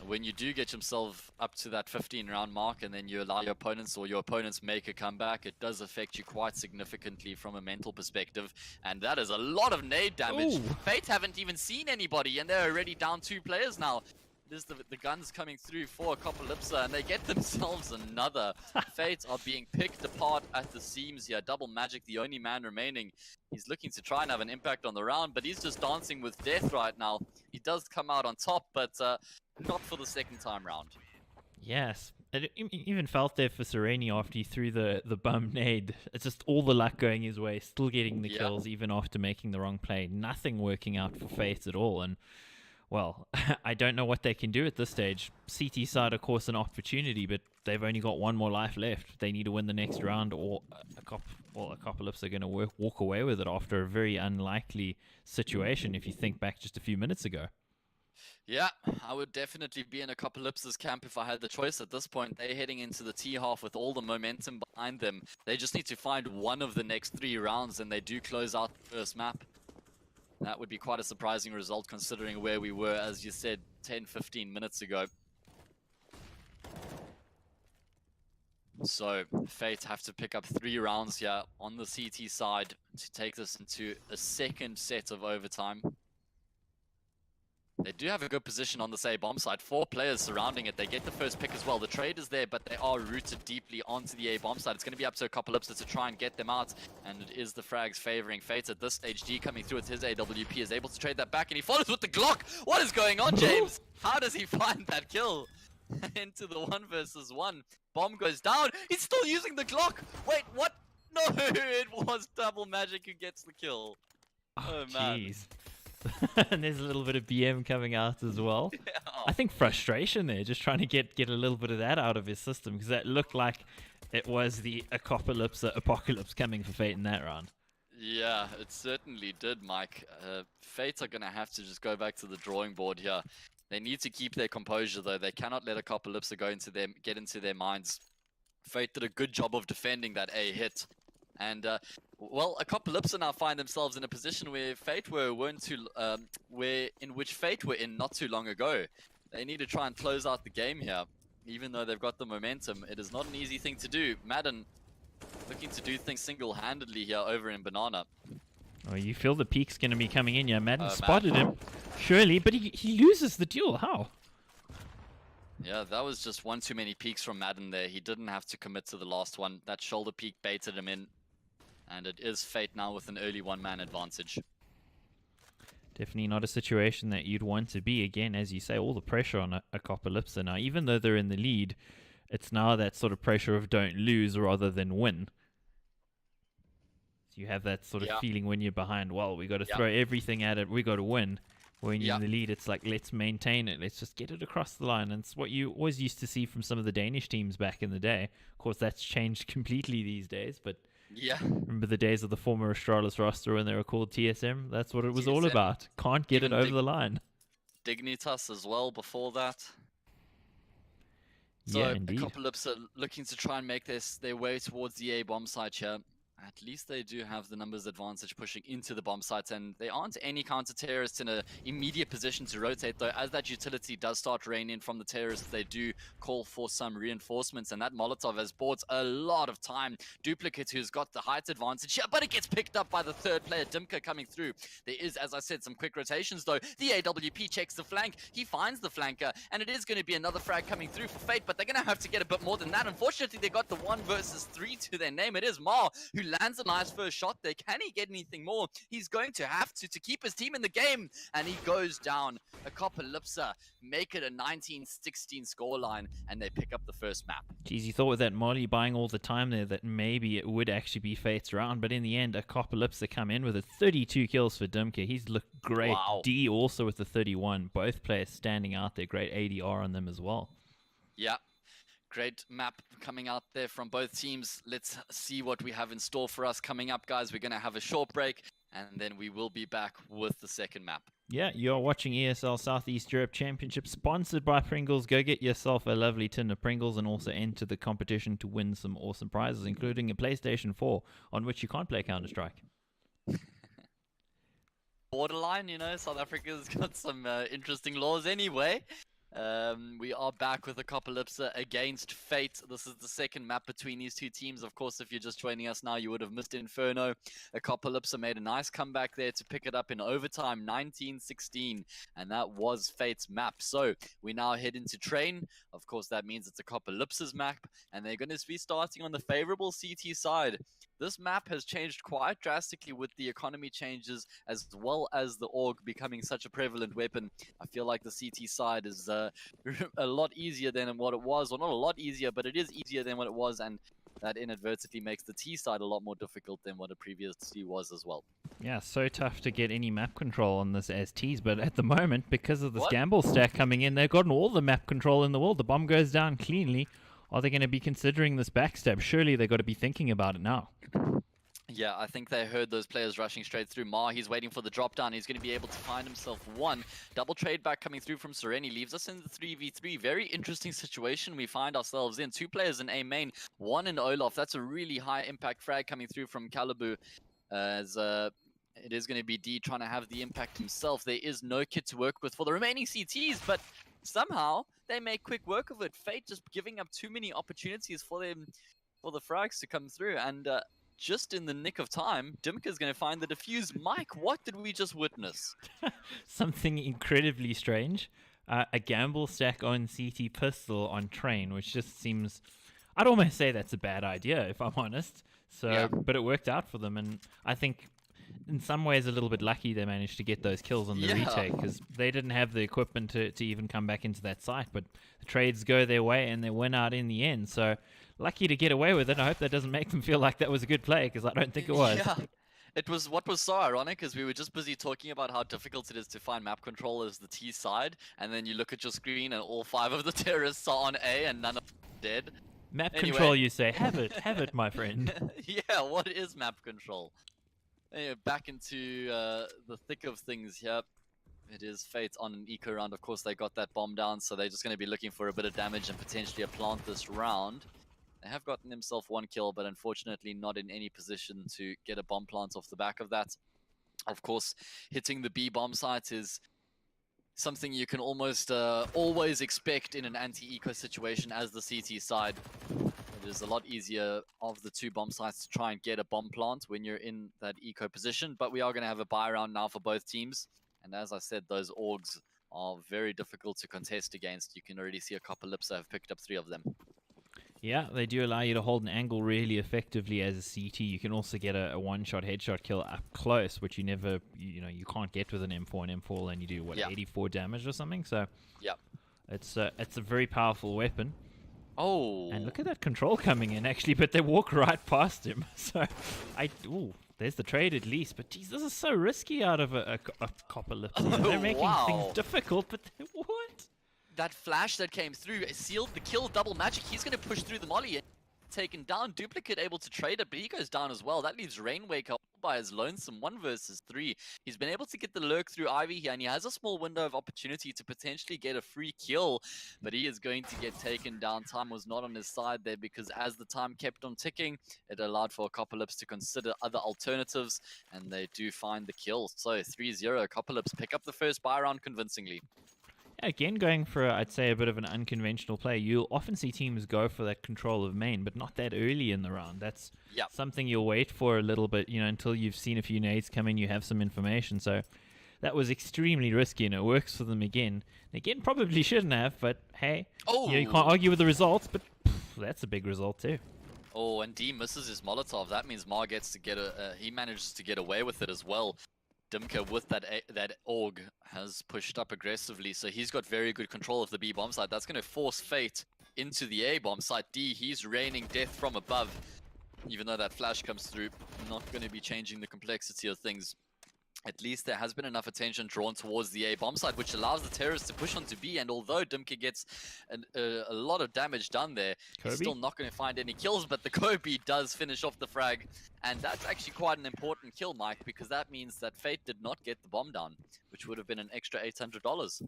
When you do get yourself up to that 15-round mark and then you allow your opponents or your opponents make a comeback, it does affect you quite significantly from a mental perspective. And that is a lot of nade damage. Ooh. Fate haven't even seen anybody and they're already down 2 players now. There's the guns coming through for Akopalipsa and they get themselves another. Fate are being picked apart at the seams here. Double Magic, the only man remaining. He's looking to try and have an impact on the round, but he's just dancing with death right now. He does come out on top, but not for the second time round. Yes. It even felt there for Sereni after he threw the bum nade. It's just all the luck going his way, still getting the kills even after making the wrong play. Nothing working out for Fate at all, and well, I don't know what they can do at this stage. CT side, of course, an opportunity, but they've only got 1 more life left. They need to win the next round, or Akopalipsa are going to walk away with it after a very unlikely situation, if you think back just a few minutes ago. Yeah, I would definitely be in Akopalipsa's camp if I had the choice at this point. They're heading into the T-half with all the momentum behind them. They just need to find one of the next 3 rounds, and they do close out the first map. That would be quite a surprising result considering where we were, as you said, 10-15 minutes ago. So, Fate have to pick up 3 rounds here on the CT side to take this into a second set of overtime. They do have a good position on the A bomb side. 4 players surrounding it. They get the first pick as well. The trade is there, but they are rooted deeply onto the A bomb side. It's going to be up to Akopalipsa to try and get them out. And it is the frags favoring Fate at this stage. G coming through with his AWP is able to trade that back. And he follows with the Glock. What is going on, James? How does he find that kill? Into the 1 versus 1. Bomb goes down. He's still using the Glock. Wait, what? No, it was Double Magic who gets the kill. Oh, man. Jeez. And there's a little bit of BM coming out as well. Yeah. I think frustration there, just trying to get a little bit of that out of his system, because that looked like it was the Akopalipsa apocalypse coming for Fate in that round. Yeah, it certainly did, Mike. Fate are going to have to just go back to the drawing board here. They need to keep their composure, though. They cannot let Akopalipsa get into their minds. Fate did a good job of defending that A hit. And, well, Akopalipsa now find themselves in a position where in which Fate were in not too long ago. They need to try and close out the game here, even though they've got the momentum. It is not an easy thing to do. Madden looking to do things single-handedly here over in Banana. Oh, you feel the peak's going to be coming in. Yeah, Madden spotted him, surely, but he loses the duel. How? Yeah, that was just one too many peaks from Madden there. He didn't have to commit to the last one. That shoulder peak baited him in. And it is Fate now with an early 1-man advantage. Definitely not a situation that you'd want to be. Again, as you say, all the pressure on Akopalipsa now. Even though they're in the lead, it's now that sort of pressure of don't lose rather than win. So you have that sort of feeling when you're behind, well, we got to throw everything at it, we got to win. When you're in the lead, it's like, let's maintain it, let's just get it across the line. And it's what you always used to see from some of the Danish teams back in the day. Of course, that's changed completely these days, but Yeah, Remember the days of the former Astralis roster when they were called TSM? That's what it was all TSM. about. Can't get it Even over the line. Dignitas as well before that. Yeah, So indeed. Akopalipsa looking to try and make their way towards the A bomb site here. At least they do have the numbers advantage pushing into the bomb sites, and they aren't any counter-terrorists in an immediate position to rotate, though. As that utility does start raining from the terrorists, they do call for some reinforcements, and that Molotov has bought a lot of time. Duplicate, who's got the height advantage here, but it gets picked up by the third player, Dimka, coming through. There is, as I said, some quick rotations, though. The AWP checks the flank. He finds the flanker, and it is going to be another frag coming through for Fate, but they're going to have to get a bit more than that. Unfortunately, they got the 1 versus 3 to their name. It is Mar who lands a nice first shot there. Can he get anything more? He's going to have to keep his team in the game, and he goes down. Akopalipsa make it a 19-16 scoreline, and they pick up the first map. Geez, you thought with that Molly buying all the time there that maybe it would actually be Fate's round, but in the end, Akopalipsa come in with a 32 kills for Dimka. He's looked great. Wow. D also with the 31. Both players standing out there. Great ADR on them as well. Yeah. Great map coming out there from both teams. Let's see what we have in store for us coming up, guys. We're going to have a short break, and then we will be back with the second map. Yeah, you're watching ESL Southeast Europe Championship, sponsored by Pringles. Go get yourself a lovely tin of Pringles and also enter the competition to win some awesome prizes, including a PlayStation 4, on which you can't play Counter-Strike. Borderline, you know, South Africa's got some interesting laws anyway. We are back with Akopalipsa against Fate. This is the second map between these two teams. Of course, if you're just joining us now, you would have missed Inferno. Akopalipsa made a nice comeback there to pick it up in overtime, 19-16, and that was Fate's map. So we now head into train. Of course, that means it's Akopalipsa's map, and they're going to be starting on the favorable CT side. This map has changed quite drastically with the economy changes, as well as the AUG becoming such a prevalent weapon. I feel like the CT side is a lot easier than what it was, or not a lot easier, but it is easier than what it was, and that inadvertently makes the T side a lot more difficult than what it previously was as well. Yeah, so tough to get any map control on this as T's, but at the moment, because of this What? gamble stack coming in, they've gotten all the map control in the world. The bomb goes down cleanly. Are they going to be considering this backstab? Surely they've got to be thinking about it now. Yeah, I think they heard those players rushing straight through. Mar, he's waiting for the drop down. He's going to be able to find himself one. Double trade back coming through from Sereni leaves us in the 3v3. Very interesting situation we find ourselves in. 2 players in A main, 1 in Olaf. That's a really high impact frag coming through from Calibu. As it is going to be D trying to have the impact himself. There is no kit to work with for the remaining CTs, but somehow they make quick work of it. Fate just giving up too many opportunities for them, for the frags to come through, and just in the nick of time, Dimka's going to find the defuse. Mike, what did we just witness? Something incredibly strange. A gamble stack on CT pistol on train, which just seems... I'd almost say that's a bad idea, if I'm honest. So, Yeah. But it worked out for them, and I think in some ways a little bit lucky they managed to get those kills on the Yeah. retake, because they didn't have the equipment to even come back into that site, but the trades go their way and they win out in the end. So lucky to get away with it. I hope that doesn't make them feel like that was a good play, because I don't think it was. Yeah. It was, what was so ironic is we were just busy talking about how difficult it is to find map control as the T side, and then you look at your screen and all 5 of the terrorists are on A and none of them are dead. Map Anyway. control, you say. Have it, my friend. Yeah, what is map control? Anyway, back into the thick of things here. It is Fate on an eco round. Of course, they got that bomb down, so they're just going to be looking for a bit of damage and potentially a plant this round. They have gotten themselves 1 kill, but unfortunately not in any position to get a bomb plant off the back of that. Of course, hitting the B bomb site is something you can almost always expect in an anti-eco situation as the CT side. It is a lot easier of the 2 bomb sites to try and get a bomb plant when you're in that eco position, but we are going to have a buy round now for both teams. And as I said, those AUGs are very difficult to contest against. You can already see Akopalipsa have picked up 3 of them. Yeah, they do allow you to hold an angle really effectively as a CT. You can also get a one-shot headshot kill up close, which you never, you can't get with an M4. And M4 will only do, 84 damage or something? So Yeah. it's a very powerful weapon. Oh. And look at that control coming in, actually, but they walk right past him. So, there's the trade at least. But, geez, this is so risky out of a Akopalipsa. They're making Wow. things difficult, but what? That flash that came through sealed the kill. Double magic. He's going to push through the molly. taken down. Duplicate able to trade it, but he goes down as well. That leaves Rainwaker by his lonesome 1 versus 3. He's been able to get the lurk through Ivy here, and he has a small window of opportunity to potentially get a free kill, but he is going to get taken down. Time was not on his side there, because as the time kept on ticking, it allowed for Akopalipsa to consider other alternatives, and they do find the kill. So 3-0, Akopalipsa pick up the first buy round convincingly. Again, going for, I'd say, a bit of an unconventional play. You'll often see teams go for that control of main, but not that early in the round. That's something you'll wait for a little bit, until you've seen a few nades come in, you have some information. So that was extremely risky, and it works for them again. And again, probably shouldn't have, but hey, you can't argue with the results, but that's a big result too. Oh, and D misses his Molotov. That means Mar gets to get he manages to get away with it as well. Dimka with that AUG has pushed up aggressively, so he's got very good control of the B bomb site. That's going to force Fate into the A bomb site. D, he's raining death from above. Even though that flash comes through, not going to be changing the complexity of things. At least there has been enough attention drawn towards the A bomb site, which allows the terrorists to push onto B. And although Dimka gets a lot of damage done there, he's still not going to find any kills. But the Kobe does finish off the frag. And that's actually quite an important kill, Mike, because that means that Fate did not get the bomb down, which would have been an extra $800.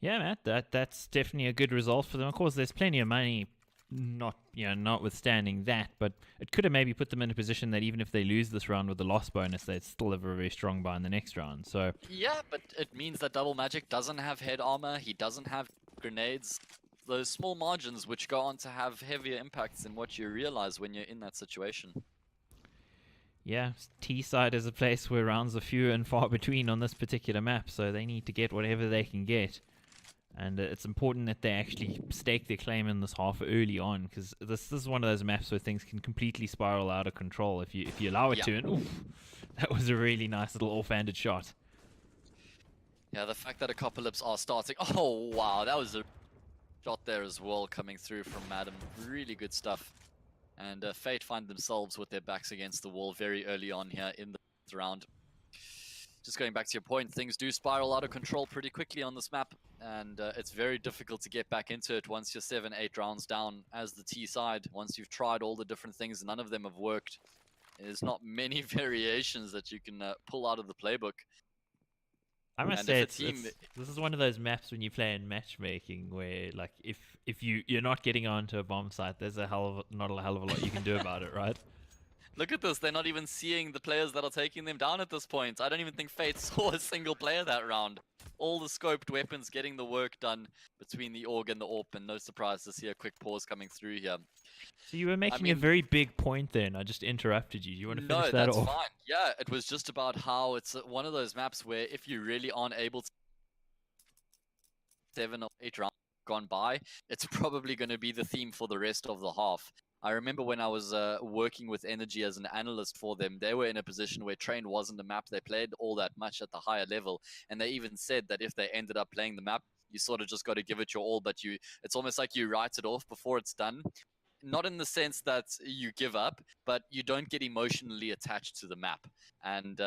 Yeah, Matt, that's definitely a good result for them. Of course, there's plenty of money, notwithstanding that, but it could have maybe put them in a position that even if they lose this round with the loss bonus, they'd still have a very strong buy in the next round. So yeah, but it means that Double Magic doesn't have head armor, he doesn't have grenades. Those small margins which go on to have heavier impacts than what you realize when you're in that situation. Yeah, T-side is a place where rounds are few and far between on this particular map, so they need to get whatever they can get. And it's important that they actually stake their claim in this half early on, because this is one of those maps where things can completely spiral out of control if you allow it to. And oof, that was a really nice little off-handed shot. Yeah, the fact that Akopalipsa are starting. Oh wow, that was a shot there as well coming through from Madam. Really good stuff. And Fate find themselves with their backs against the wall very early on here in the round. Just going back to your point, things do spiral out of control pretty quickly on this map, and it's very difficult to get back into it once you're 7-8 rounds down as the T side. Once you've tried all the different things, none of them have worked. There's not many variations that you can pull out of the playbook. I must say, this is one of those maps when you play in matchmaking where, like, if you're not getting onto a bomb site, there's not a hell of a lot you can do about it, right? Look at this, they're not even seeing the players that are taking them down at this point. I don't even think Fate saw a single player that round. All the scoped weapons getting the work done between the AUG and the AWP, and no surprise to see a quick pause coming through here. So you were making a very big point then. I just interrupted you. You want to finish that off? No, that's fine. Yeah, it was just about how it's one of those maps where if you really aren't able to 7 or 8 rounds gone by, it's probably going to be the theme for the rest of the half. I remember when I was working with Energy as an analyst for them, they were in a position where Train wasn't a map they played all that much at the higher level. And they even said that if they ended up playing the map, you sort of just got to give it your all, but it's almost like you write it off before it's done. Not in the sense that you give up, but you don't get emotionally attached to the map. And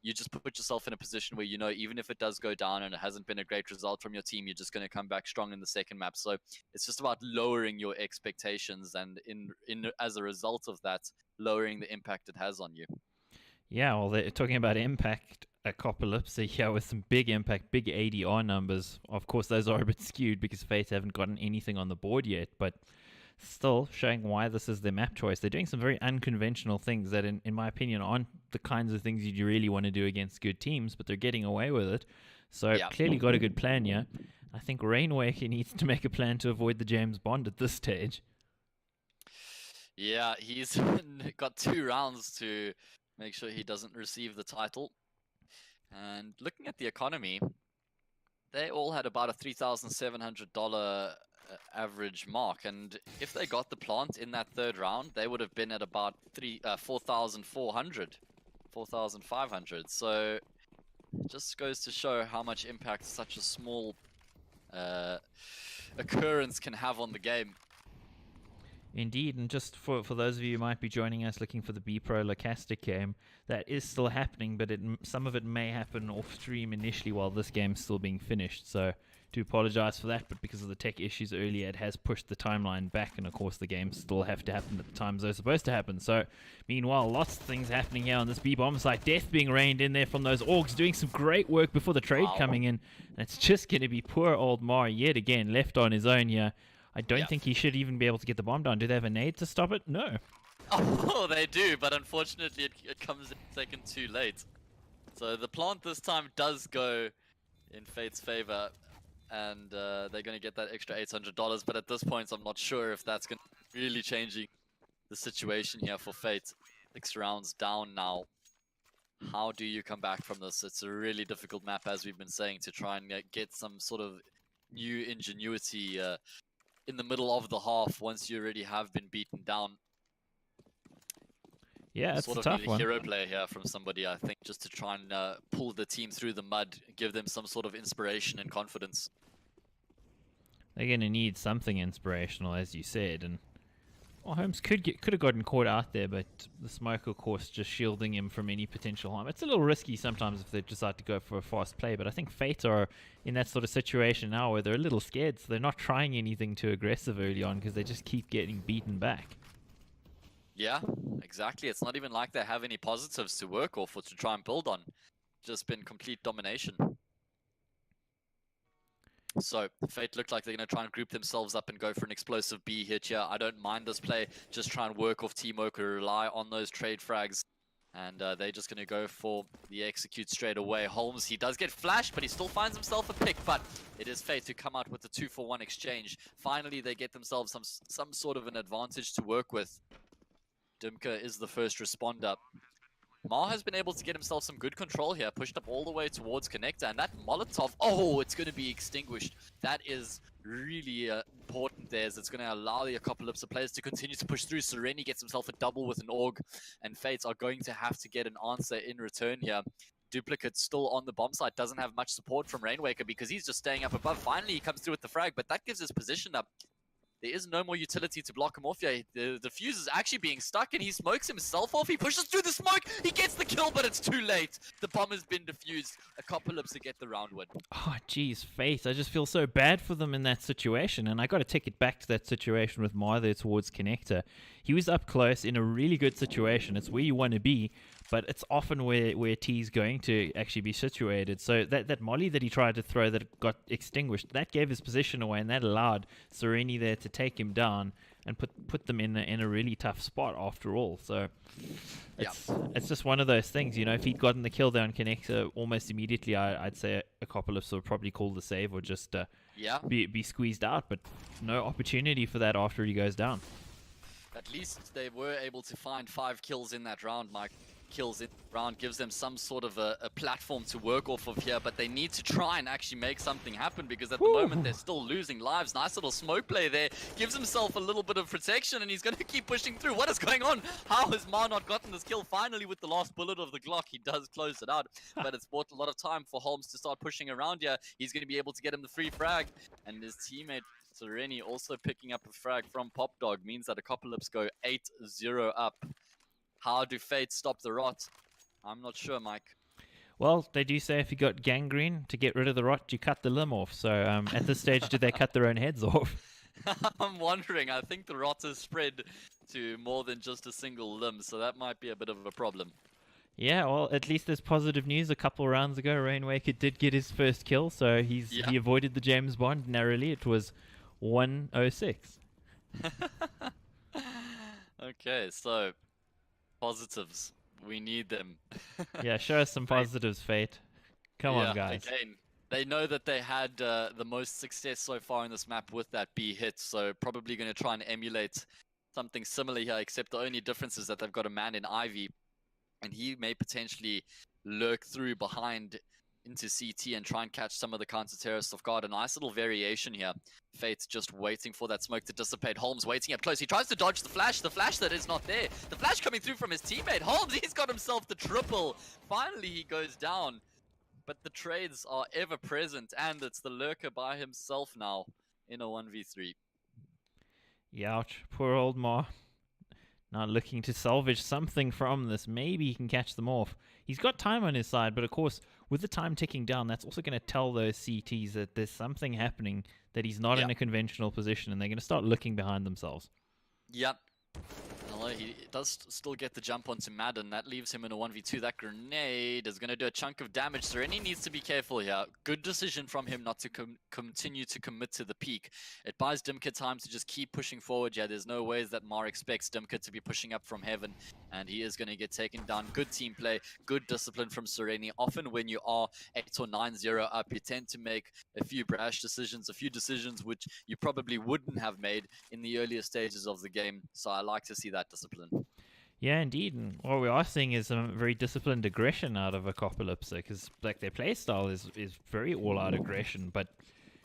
you just put yourself in a position where, even if it does go down and it hasn't been a great result from your team, you're just going to come back strong in the second map. So it's just about lowering your expectations and as a result of that, lowering the impact it has on you. Yeah, well, they're talking about impact at Akopalipsa here with some big impact, big ADR numbers. Of course, those are a bit skewed because Fate haven't gotten anything on the board yet, but still showing why this is their map choice. They're doing some very unconventional things that, in my opinion, aren't the kinds of things you really want to do against good teams, but they're getting away with it. So clearly got a good plan here. I think Rainwaker needs to make a plan to avoid the James Bond at this stage. Yeah, he's got 2 rounds to make sure he doesn't receive the title. And looking at the economy, they all had about a $3,700 average mark, and if they got the plant in that 3rd round, they would have been at about 4,400, 4,500. So it just goes to show how much impact such a small occurrence can have on the game. Indeed, and just for those of you who might be joining us looking for the B Pro Locastic game, that is still happening, but some of it may happen off stream initially while this game's still being finished. So, do apologize for that, but because of the tech issues earlier, it has pushed the timeline back, and of course, the games still have to happen at the times they're supposed to happen. So, meanwhile, lots of things happening here on this B bomb site. Death being rained in there from those orcs, doing some great work before the trade coming in, and it's just going to be poor old Mar yet again left on his own here. I don't think he should even be able to get the bomb down. Do they have a nade to stop it? No. Oh, they do, but unfortunately it comes in a second too late. So the plant this time does go in Fate's favor, and they're going to get that extra $800, but at this point I'm not sure if that's going to really changing the situation here for Fate. 6 rounds down now. How do you come back from this? It's a really difficult map, as we've been saying, to try and get some sort of new ingenuity in the middle of the half once you already have been beaten down. Yeah, it's sort a of tough need a one. hero player here from somebody, I think, just to try and pull the team through the mud, give them some sort of inspiration and confidence. They're going to need something inspirational, as you said, and Holmes could have gotten caught out there, but the smoke, of course, just shielding him from any potential harm. It's a little risky sometimes if they decide to go for a fast play, but I think Fate are in that sort of situation now where they're a little scared, so they're not trying anything too aggressive early on because they just keep getting beaten back. Yeah, exactly. It's not even like they have any positives to work off or to try and build on. Just been complete domination. So, Fate look like they're going to try and group themselves up and go for an explosive B hit here. I don't mind this play. Just try and work off Teamwork or rely on those trade frags. And they're just going to go for the execute straight away. Holmes, he does get flashed, but he still finds himself a pick. But it is Fate to come out with the 2-for-1 exchange. Finally, they get themselves some sort of an advantage to work with. Dimka is the first responder. Mar has been able to get himself some good control here, pushed up all the way towards Connector, and that Molotov, oh, it's going to be extinguished. That is really important there, as it's going to allow the Akopalipsa players to continue to push through. Sereni gets himself a double with an AUG, and Fates are going to have to get an answer in return here. Duplicate still on the bomb site, doesn't have much support from Rainwaker because he's just staying up above. Finally, he comes through with the frag, but that gives his position up. There is no more utility to block him off here. The fuse is actually being stuck and he smokes himself off. He pushes through the smoke. He gets the kill, but it's too late. The bomb has been defused. Akopalipsa get the round win. Oh, geez, Faith. I just feel so bad for them in that situation. And I got to take it back to that situation with Mar there towards Connector. He was up close in a really good situation. It's where you want to be. But it's often where T's going to actually be situated. So that molly that he tried to throw that got extinguished, that gave his position away, and that allowed Sereni there to take him down and put them in a really tough spot after all. So it's just one of those things, you know. If he'd gotten the kill there on Connector almost immediately, I'd say Akopalipsa would probably call the save or just be squeezed out. But no opportunity for that after he goes down. At least they were able to find 5 kills in that round, Mike. Kills in the round gives them some sort of a platform to work off of here, but they need to try and actually make something happen because at the moment they're still losing lives. Nice little smoke play there. Gives himself a little bit of protection and he's going to keep pushing through. What is going on? How has Mar not gotten this kill? Finally, with the last bullet of the Glock, he does close it out, but it's bought a lot of time for Holmes to start pushing around here. He's going to be able to get him the free frag, and his teammate Sereni also picking up a frag from Popdog means that Akopalipsa go 8-0 up. How do Fate stop the rot? I'm not sure, Mike. Well, they do say if you got gangrene, to get rid of the rot, you cut the limb off. So at this stage, do they cut their own heads off? I'm wondering. I think the rot has spread to more than just a single limb, so that might be a bit of a problem. Yeah, well, at least there's positive news. A couple rounds ago, Rainwaker did get his first kill, so he avoided the James Bond narrowly. It was 106. Okay, so positives. We need them. Yeah, show us some positives, Fate. Come on, guys. Again, they know that they had the most success so far in this map with that B hit, so probably going to try and emulate something similar here, except the only difference is that they've got a man in Ivy, and he may potentially lurk through behind into CT and try and catch some of the counter-terrorists off guard. A nice little variation here. Fate's just waiting for that smoke to dissipate. Holmes waiting up close. He tries to dodge the flash that is not there. The flash coming through from his teammate. Holmes, he's got himself the triple. Finally, he goes down. But the trades are ever present, and it's the lurker by himself now in a 1v3. Ouch, poor old Ma. Now looking to salvage something from this. Maybe he can catch them off. He's got time on his side, but of course, with the time ticking down, that's also going to tell those CTs that there's something happening, that he's not Yeah. in a conventional position, and they're going to start looking behind themselves. Yep. Although he does still get the jump onto Madden, that leaves him in a 1v2. That grenade is going to do a chunk of damage. Sereni needs to be careful here. Good decision from him not to continue to commit to the peak. It buys Dimka time to just keep pushing forward. Yeah, there's no ways that Mar expects Dimka to be pushing up from heaven, and he is going to get taken down. Good team play, good discipline from Sereni. Often when you are 8 or 9-0 up, you tend to make a few brash decisions, a few decisions which you probably wouldn't have made in the earlier stages of the game. So I like to see that discipline. Yeah, indeed. And what we are seeing is some very disciplined aggression out of Akopalipsa, because like their play style is very all-out aggression, but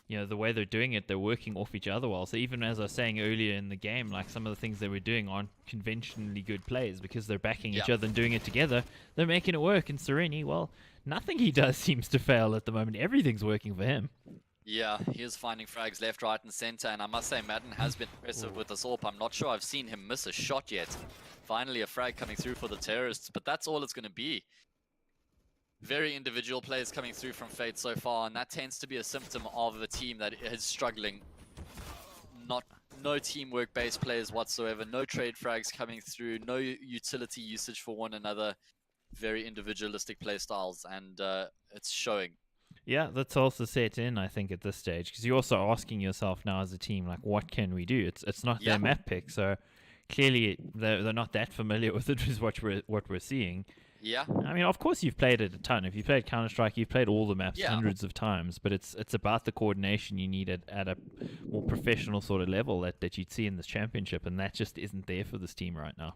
the way they're doing it, they're working off each other well. So even as I was saying earlier in the game, like some of the things they were doing aren't conventionally good plays because they're backing each other and doing it together. They're making it work. And Sereni, well, nothing he does seems to fail at the moment. Everything's working for him. Yeah, he is finding frags left, right, and center, and I must say Madden has been impressive with this AWP. I'm not sure I've seen him miss a shot yet. Finally, a frag coming through for the terrorists, but that's all it's going to be. Very individual plays coming through from Fate so far, and that tends to be a symptom of a team that is struggling. No teamwork-based players whatsoever, no trade frags coming through, no utility usage for one another. Very individualistic play styles, and it's showing. Yeah, that's also set in, I think, at this stage, because you're also asking yourself now as a team, like, what can we do? It's not their map pick, so clearly they're not that familiar with it, is what we're seeing. Yeah. I mean, of course you've played it a ton. If you played Counter-Strike, you've played all the maps hundreds of times, but it's about the coordination you need at a more professional sort of level that you'd see in this championship, and that just isn't there for this team right now.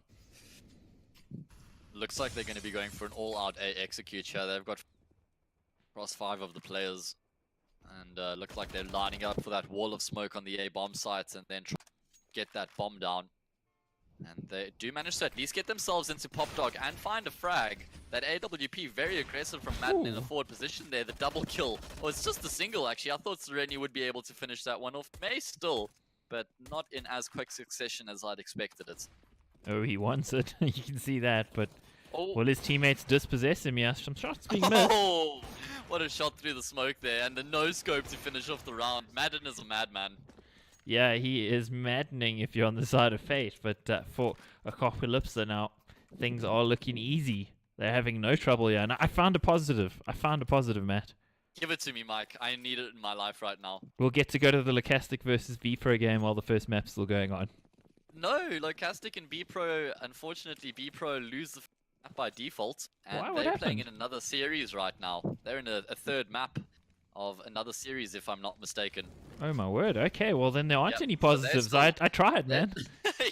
Looks like they're going to be going for an all-out A execute here. They've got across 5 of the players, and looks like they're lining up for that wall of smoke on the A bomb sites and then try to get that bomb down. And they do manage to at least get themselves into Pop Dog and find a frag. That AWP very aggressive from Madden in the forward position there. The double kill. Oh, it's just the single actually. I thought Sereni would be able to finish that one off. May still, but not in as quick succession as I'd expected it. Oh, he wants it. You can see that, but will his teammates dispossess him? Yeah, some shots being missed. Oh, what a shot through the smoke there, and the no scope to finish off the round. Madden is a madman. Yeah, he is maddening if you're on the side of Fate, but for Akopalipsa now, things are looking easy. They're having no trouble here, and I found a positive. Matt. Give it to me, Mike. I need it in my life right now. We'll get to go to the Locastic versus B-Pro game while the first map's still going on. No, Locastic and B-Pro, unfortunately, B-Pro lose the map by default, and they're playing in another series right now. They're in a third map of another series, if I'm not mistaken. Oh my word, okay, well then there aren't any positives. Still, I tried, man.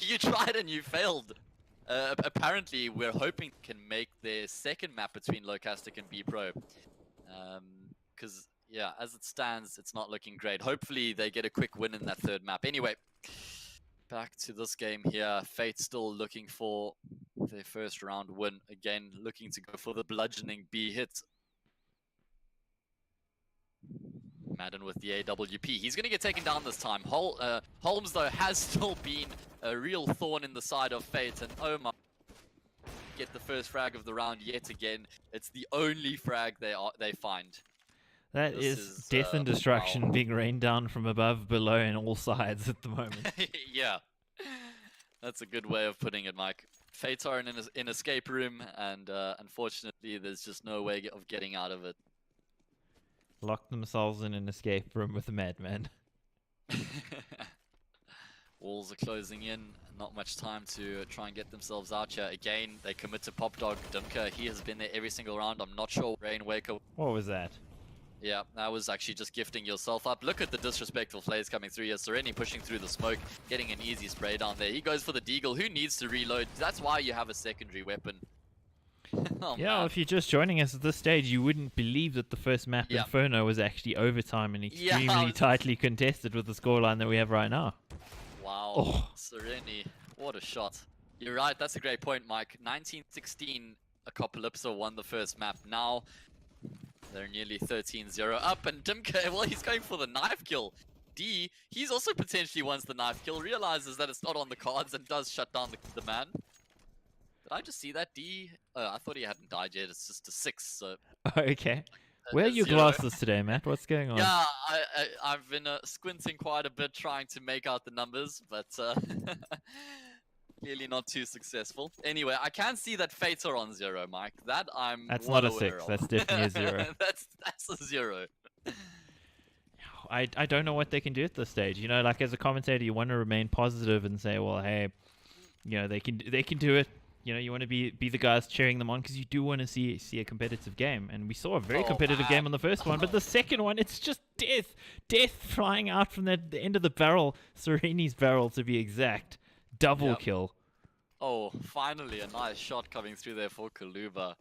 You tried and you failed. Apparently, we're hoping can make their second map between Locastic and B-Pro. Because, yeah, as it stands, it's not looking great. Hopefully, they get a quick win in that third map. Anyway, back to this game here. Fate still looking for their first round win. Again, looking to go for the bludgeoning B hit. Madden with the AWP. He's going to get taken down this time. Holmes, though, has still been a real thorn in the side of Fate. And oh my... Get the first frag of the round yet again. It's the only frag they find. That is death and destruction being rained down from above, below, and all sides at the moment. Yeah. That's a good way of putting it, Mike. Fates are in an escape room, and unfortunately, there's just no way of getting out of it. Locked themselves in an escape room with a madman. Walls are closing in. Not much time to try and get themselves out here. Again, they commit to Pop Dog. Dimka, he has been there every single round. I'm not sure Rainwaker... What was that? Yeah, that was actually just gifting yourself up. Look at the disrespectful plays coming through here. Sereni pushing through the smoke, getting an easy spray down there. He goes for the deagle. Who needs to reload? That's why you have a secondary weapon. Oh, yeah, well, if you're just joining us at this stage, you wouldn't believe that the first map, Inferno, was actually overtime and extremely tightly contested with the scoreline that we have right now. Wow, Sereni, what a shot. You're right, that's a great point, Mike. 1916, Akopalipsa won the first map. Now, they're nearly 13-0 up, and Dimka, well, he's going for the knife kill. D, he's also potentially wants the knife kill, realizes that it's not on the cards and does shut down the man. Did I just see that D? Oh, I thought he hadn't died yet. It's just a 6, so Okay. Where are your 0. glasses today, Matt? What's going on? Yeah, I've been squinting quite a bit trying to make out the numbers, but clearly not too successful. Anyway, I can see that Fates are on 0, Mike. That I'm That's well not a aware 6. of. That's definitely a 0. That's a 0. I don't know what they can do at this stage. You know, like as a commentator, you want to remain positive and say, well, hey, you know, they can do it. You know, you want to be the guys cheering them on because you do want to see a competitive game. And we saw a very competitive game on the first one, but the second one, it's just death flying out from the end of the barrel, Sereni's barrel to be exact. Double kill. Oh, finally a nice shot coming through there for Kaluba.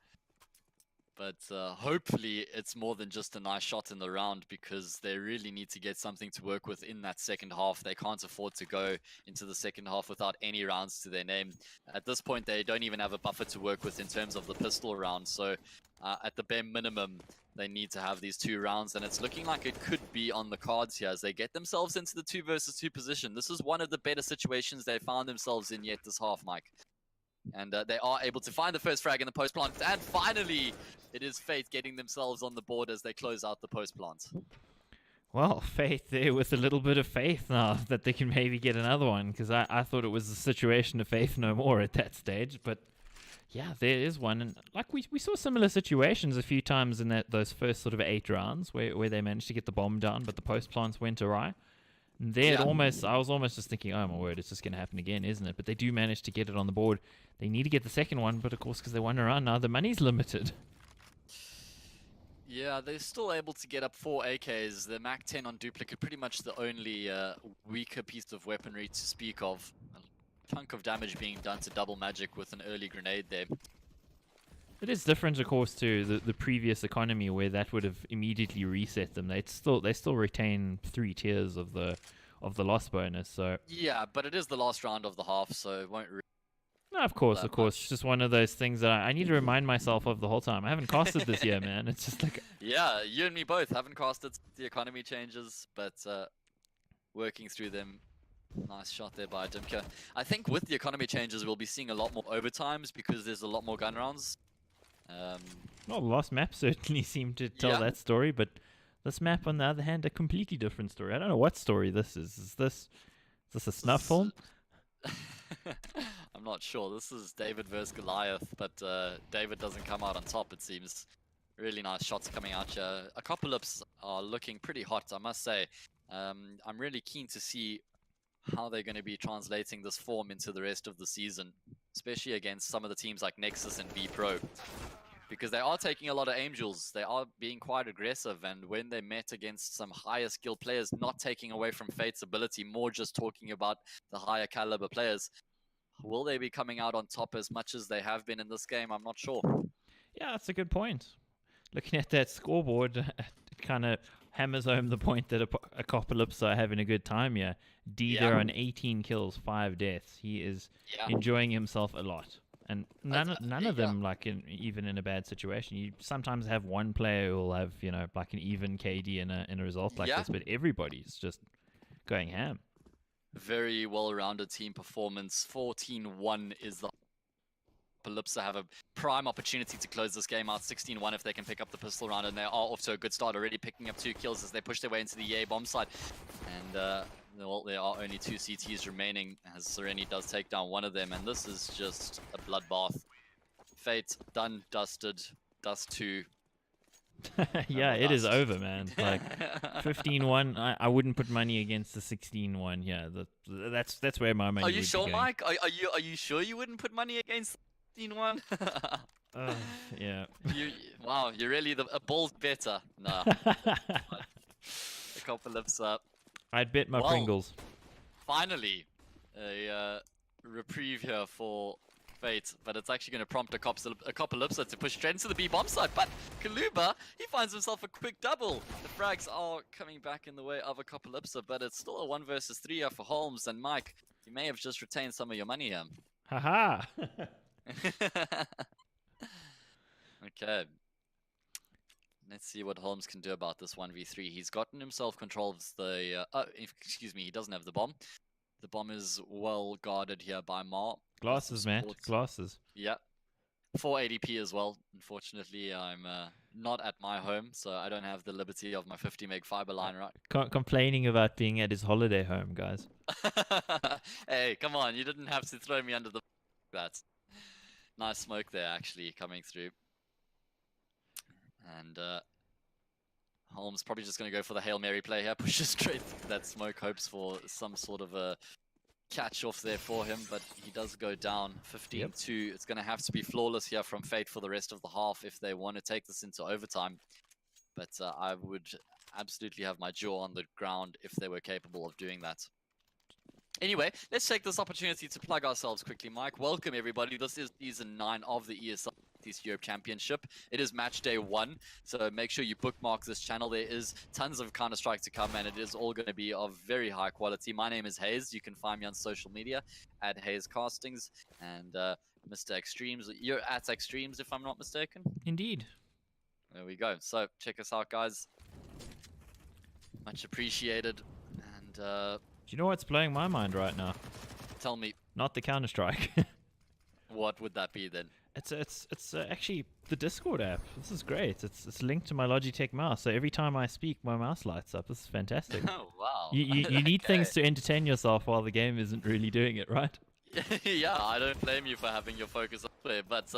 But hopefully it's more than just a nice shot in the round, because they really need to get something to work with in that second half. They can't afford to go into the second half without any rounds to their name. At this point, they don't even have a buffer to work with in terms of the pistol round. So at the bare minimum, they need to have these 2 rounds. And it's looking like it could be on the cards here as they get themselves into the 2 versus 2 position. This is one of the better situations they found themselves in yet this half, Mike. And they are able to find the first frag in the post plant. And finally, it is Fate getting themselves on the board as they close out the post plant. Well, Faith there with a little bit of faith now that they can maybe get another one, because I thought it was a situation of faith no more at that stage. But yeah, there is one. And like we saw similar situations a few times in those first sort of 8 rounds where they managed to get the bomb down, but the post plants went awry. I was almost just thinking, oh my word, it's just going to happen again, isn't it? But they do manage to get it on the board. They need to get the second one, but of course, because they won around now, the money's limited. Yeah, they're still able to get up 4 AKs. The Mac 10 on duplicate, pretty much the only weaker piece of weaponry to speak of. A chunk of damage being done to double magic with an early grenade there. It is different, of course, to the previous economy where that would have immediately reset them. They still retain 3 tiers of the loss bonus. So yeah, but it is the last round of the half, so it won't. No, of course. It's just one of those things that I need to remind myself of the whole time. I haven't casted this year, man. It's just like yeah, you and me both haven't casted the economy changes, but working through them. Nice shot there by Dimka. I think with the economy changes, we'll be seeing a lot more overtimes because there's a lot more gun rounds. Well, Lost Map certainly seemed to tell that story, but this map, on the other hand, a completely different story. I don't know what story this is. Is this a snuff film? I'm not sure. This is David versus Goliath, but David doesn't come out on top, it seems. Really nice shots coming out here. Akopalipsa are looking pretty hot, I must say. I'm really keen to see how they're going to be translating this form into the rest of the season, especially against some of the teams like Nexus and V Pro, because they are taking a lot of angels. They are being quite aggressive, and when they met against some higher skill players, not taking away from Fate's ability, more just talking about the higher caliber players, will they be coming out on top as much as they have been in this game? I'm not sure. Yeah, that's a good point. Looking at that scoreboard, it kind of hammers home the point that Akopalipsa are having a good time here. D there on 18 kills, 5 deaths. He is enjoying himself a lot. And none of them even in a bad situation. You sometimes have one player who will have, like an even KD in a result like this, but everybody's just going ham. Very well-rounded team performance. 14-1 is the Akopalipsa have a prime opportunity to close this game out 16-1 if they can pick up the pistol round, and they are off to a good start already, picking up 2 kills as they push their way into the EA bomb site. And well, there are only 2 CTs remaining as Sereni does take down one of them, and this is just a bloodbath. Fate done, dusted, dust 2. Yeah, it is over, man. Like 15-1, I wouldn't put money against the 16-1. Yeah, that's where my money. Are you sure, Mike? Are you sure you wouldn't put money against 16-1? Yeah. Wow, you're really a bold better. Nah. Akopalipsa. I'd bet my Pringles. Finally, a reprieve here for Fate, but it's actually going to prompt Akopalipsa to push straight into the B bomb site. But Kaluba, he finds himself a quick double. The frags are coming back in the way of Akopalipsa, but it's still a 1 versus 3 here for Holmes. And Mike, you may have just retained some of your money here. Haha. Okay. Let's see what Holmes can do about this 1v3. He's gotten himself control of the... excuse me, he doesn't have the bomb. The bomb is well guarded here by Mar. Glasses, Matt. Glasses. Yeah. 4 ADP as well. Unfortunately, I'm not at my home, so I don't have the liberty of my 50 meg fiber line, right? Complaining about being at his holiday home, guys. Hey, come on. You didn't have to throw me under the... That. Nice smoke there, actually, coming through. And Holmes probably just going to go for the Hail Mary play here. Pushes straight through that smoke. Hopes for some sort of a catch off there for him, but he does go down 15-2. It's going to have to be flawless here from Fate for the rest of the half if they want to take this into overtime. But I would absolutely have my jaw on the ground if they were capable of doing that. Anyway, let's take this opportunity to plug ourselves quickly. Mike, welcome everybody. This is season 9 of the ESL East Europe Championship. It is match day 1, so make sure you bookmark this channel. There is tons of Counter-Strike to come, and it is all going to be of very high quality. My name is Hayes. You can find me on social media at Hayes Castings, and Mr. Extremes. You're at Extremes, if I'm not mistaken. Indeed. There we go. So check us out, guys. Much appreciated. And do you know what's blowing my mind right now? Tell me. Not the Counter-Strike. What would that be then? It's actually the Discord app. This is great. It's linked to my Logitech mouse, so every time I speak, my mouse lights up. This is fantastic. Oh wow! You need things to entertain yourself while the game isn't really doing it, right? Yeah, I don't blame you for having your focus up there, but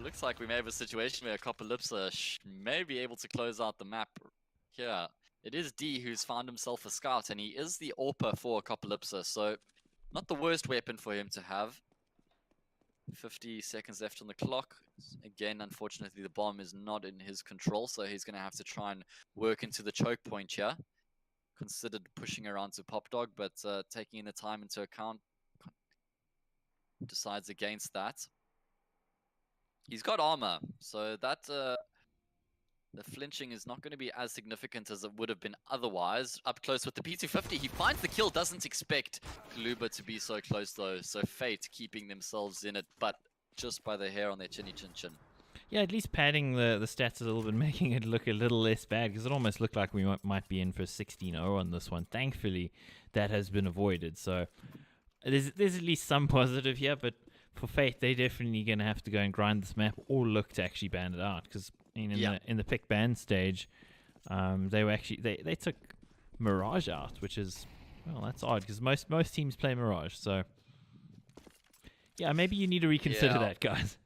looks like we may have a situation where Akopalipsa may be able to close out the map here. It is D who's found himself a scout, and he is the AWPer for Akopalipsa, so not the worst weapon for him to have. 50 seconds left on the clock. Again, unfortunately, the bomb is not in his control, so he's going to have to try and work into the choke point here. Considered pushing around to Pop Dog, but taking the time into account, decides against that. He's got armor, so that the flinching is not going to be as significant as it would have been otherwise. Up close with the P250, he finds the kill, doesn't expect Kaluba to be so close though. So Fate keeping themselves in it, but just by the hair on their chinny chin chin. Yeah, at least padding the stats a little bit, making it look a little less bad, because it almost looked like we might be in for 16-0 on this one. Thankfully, that has been avoided. So there's at least some positive here, but for Fate, they're definitely going to have to go and grind this map or look to actually ban it out, because in the pick ban stage, they were actually they took Mirage out, which is, well, that's odd because most teams play Mirage. So yeah, maybe you need to reconsider that, guys.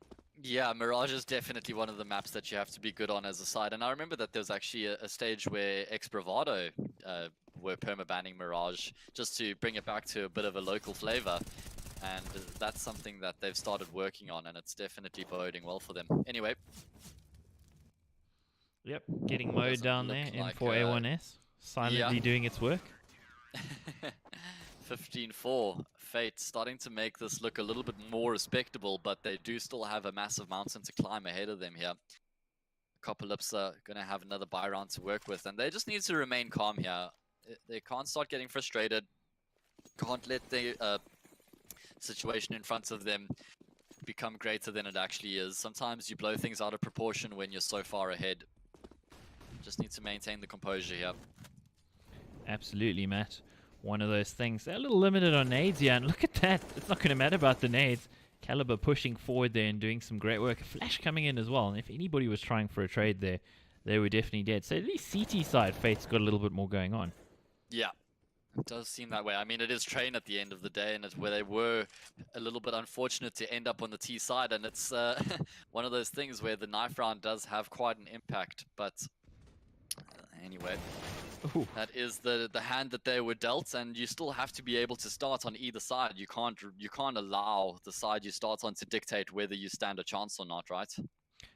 Yeah, Mirage is definitely one of the maps that you have to be good on as a side. And I remember that there was actually a stage where Ex-Bravado were perma-banning Mirage just to bring it back to a bit of a local flavor. And that's something that they've started working on, and it's definitely boding well for them. Anyway. Yep, getting mowed down there in like, 4A1S, silently doing its work. 15-4. Fate starting to make this look a little bit more respectable, but they do still have a massive mountain to climb ahead of them here. Akopalipsa going to have another buy round to work with, and they just need to remain calm here. They can't start getting frustrated. Can't let the situation in front of them become greater than it actually is. Sometimes you blow things out of proportion when you're so far ahead. Just need to maintain the composure here. Absolutely, Matt. One of those things. They're a little limited on nades here, and look at that. It's not going to matter about the nades. Caliber pushing forward there and doing some great work. A flash coming in as well, and if anybody was trying for a trade there, they were definitely dead. So at least CT side, Fate's got a little bit more going on. Yeah. It does seem that way. I mean, it is train at the end of the day, and it's where they were a little bit unfortunate to end up on the T side, and it's one of those things where the knife round does have quite an impact, but anyway, that is the hand that they were dealt, and you still have to be able to start on either side. You can't allow the side you start on to dictate whether you stand a chance or not, right?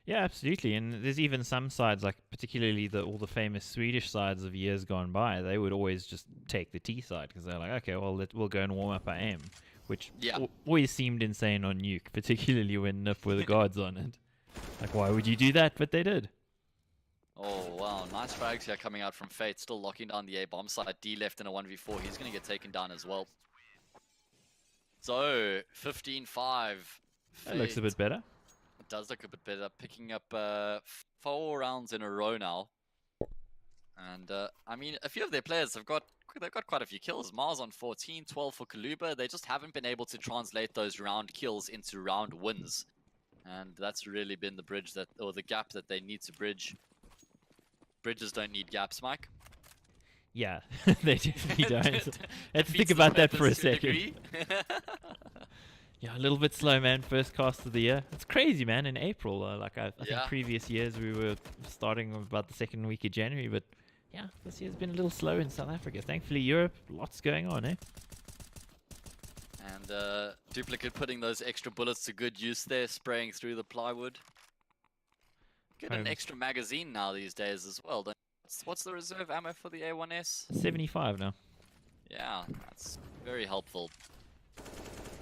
Yeah, absolutely. And there's even some sides, like particularly all the famous Swedish sides of years gone by, they would always just take the T side because they're like, okay, well, we'll go and warm up our M, which always seemed insane on Nuke, particularly when Nip were the guards on it. Like, why would you do that? But they did. Oh, wow. Nice frags here coming out from Fate, still locking down the A bomb side. D left in a 1v4. He's going to get taken down as well. So, 15-5. That looks a bit better. It does look a bit better, picking up 4 rounds in a row now. And I mean, a few of their players they've got quite a few kills. Mars on 14, 12 for Kaluba. They just haven't been able to translate those round kills into round wins. And that's really been the bridge that, or the gap that they need to bridge. Bridges don't need gaps, Mike. Yeah, they definitely don't. Let's think Defeats the about that for a purpose to second. degree. Yeah, a little bit slow, man. First cast of the year. It's crazy, man. In April, like I think Yeah. previous years we were starting about the second week of January, but yeah, this year's been a little slow in South Africa. Thankfully, Europe, lots going on, eh? And Duplicate putting those extra bullets to good use there, spraying through the plywood. Get an Holmes. extra magazine now these days as well. What's the reserve ammo for the A1S? 75 now. Yeah, that's very helpful.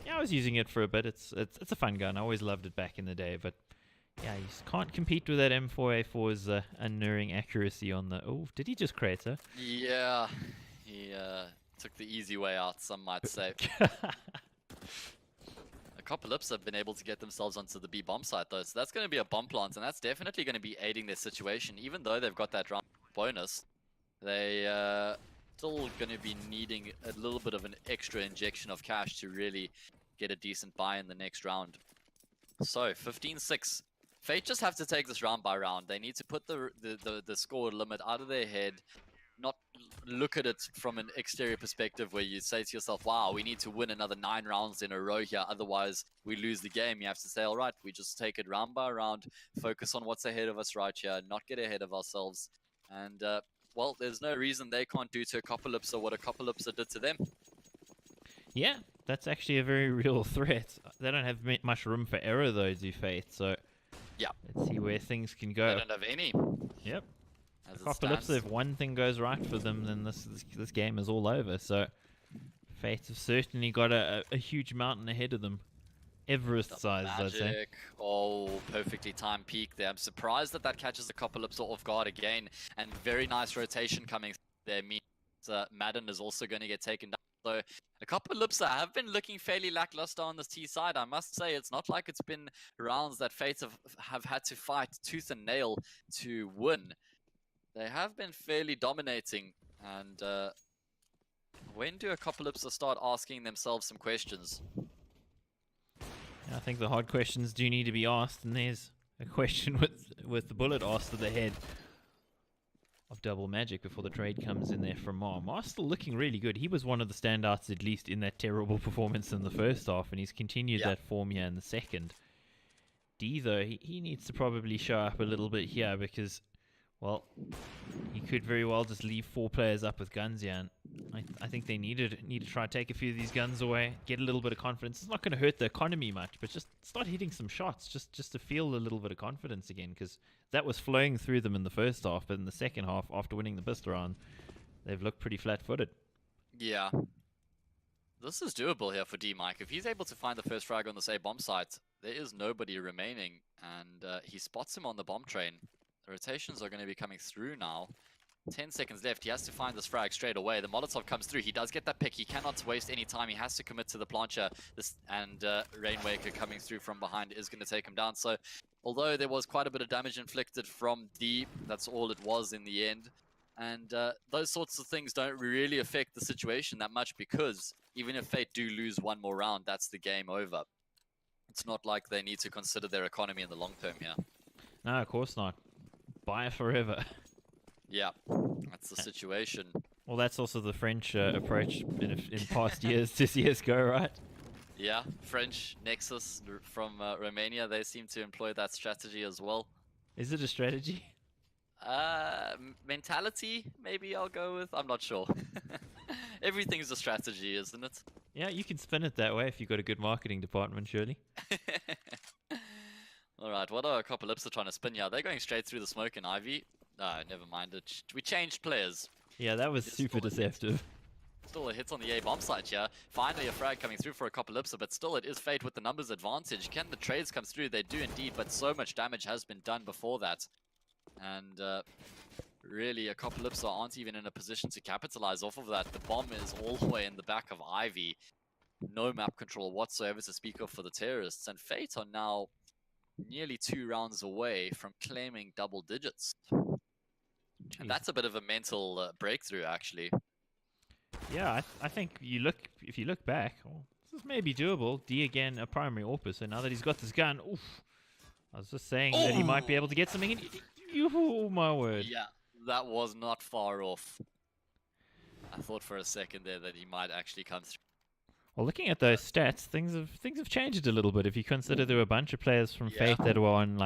Yeah, I was using it for a bit. It's a fun gun. I always loved it back in the day, but yeah, you just can't compete with that M4A4's unnerving accuracy on the. Oh, did he just create her? Yeah, he took the easy way out, some might say. Akopalipsa have been able to get themselves onto the B bomb site though, so that's going to be a bomb plant, and that's definitely going to be aiding their situation. Even though they've got that round bonus, they still going to be needing a little bit of an extra injection of cash to really get a decent buy in the next round. So 15-6. Fate just have to take this round by round. They need to put the score limit out of their head, not look at it from an exterior perspective where you say to yourself, wow, we need to win another 9 rounds in a row here, otherwise we lose the game. You have to say, all right, we just take it round by round, focus on what's ahead of us right here, not get ahead of ourselves. And, well, there's no reason they can't do to Akopalipsa what Akopalipsa did to them. Yeah, that's actually a very real threat. They don't have much room for error though, do Faith. So Yeah. let's see where things can They go. don't have any. Yep. As it Akopalipsa, stands. if one thing goes right for them, then this game is all over. So Fate have certainly got a huge mountain ahead of them. Everest The size, I'd say. magic. Oh, perfectly timed peak there. I'm surprised that catches the Akopalipsa off guard again. And very nice rotation coming there. Means Madden is also going to get taken down. So Akopalipsa have been looking fairly lackluster on this T side. I must say, it's not like it's been rounds that Fate have had to fight tooth and nail to win. They have been fairly dominating. And when do Akopalipsa start asking themselves some questions? I think the hard questions do need to be asked, and there's a question with the bullet asked to the head of Double Magic before the trade comes in there from Mar. Mar's still looking really good. He was one of the standouts, at least in that terrible performance in the first half, and he's continued that form here in the second. D, though, he needs to probably show up a little bit here because, well, he could very well just leave 4 players up with guns here, and I think they need to try to take a few of these guns away, get a little bit of confidence. It's not going to hurt the economy much, but just start hitting some shots, just to feel a little bit of confidence again, because that was flowing through them in the first half, but in the second half, after winning the pistol round, they've looked pretty flat-footed. Yeah. This is doable here for D, Mike. If he's able to find the first frag on this A bomb site, there is nobody remaining, and he spots him on the bomb train. The rotations are going to be coming through now. 10 seconds left. He has to find this frag straight away. The Molotov comes through. He does get that pick. He cannot waste any time. He has to commit to the plancher. And Rainwaker coming through from behind is going to take him down. So, although there was quite a bit of damage inflicted from D, that's all it was in the end. And those sorts of things don't really affect the situation that much, because even if Fate do lose one more round, that's the game over. It's not like they need to consider their economy in the long term here. No, of course not. Buy forever. Yeah, that's the situation. Well, that's also the French approach in past years to CSGO, right? Yeah, French Nexus from Romania, they seem to employ that strategy as well. Is it a strategy? Mentality, maybe I'll go with. I'm not sure. Everything's a strategy, isn't it? Yeah, you can spin it that way if you've got a good marketing department, surely. Alright, what are Akopalipsa trying to spin here? They're going straight through the smoke and Ivy. No, never mind. We changed players. Yeah, that was super deceptive. Still a hit on the A bomb site here. Finally a frag coming through for Akopalipsa, but still it is Fate with the numbers advantage. Can the trades come through? They do indeed, but so much damage has been done before that. And really, Akopalipsa aren't even in a position to capitalize off of that. The bomb is all the way in the back of Ivy. No map control whatsoever to speak of for the terrorists. And Fate are now nearly 2 rounds away from claiming double digits. And Jeez. that's a bit of a mental breakthrough, actually. Yeah, I think if you look back, well, this is maybe doable. D again, a primary AWP, so now that he's got this gun, oof. I was just saying that he might be able to get something in. Oh my word. Yeah, that was not far off. I thought for a second there that he might actually come through. Well, looking at those stats, things have changed a little bit. If you consider there were a bunch of players from Yeah. Faith that were on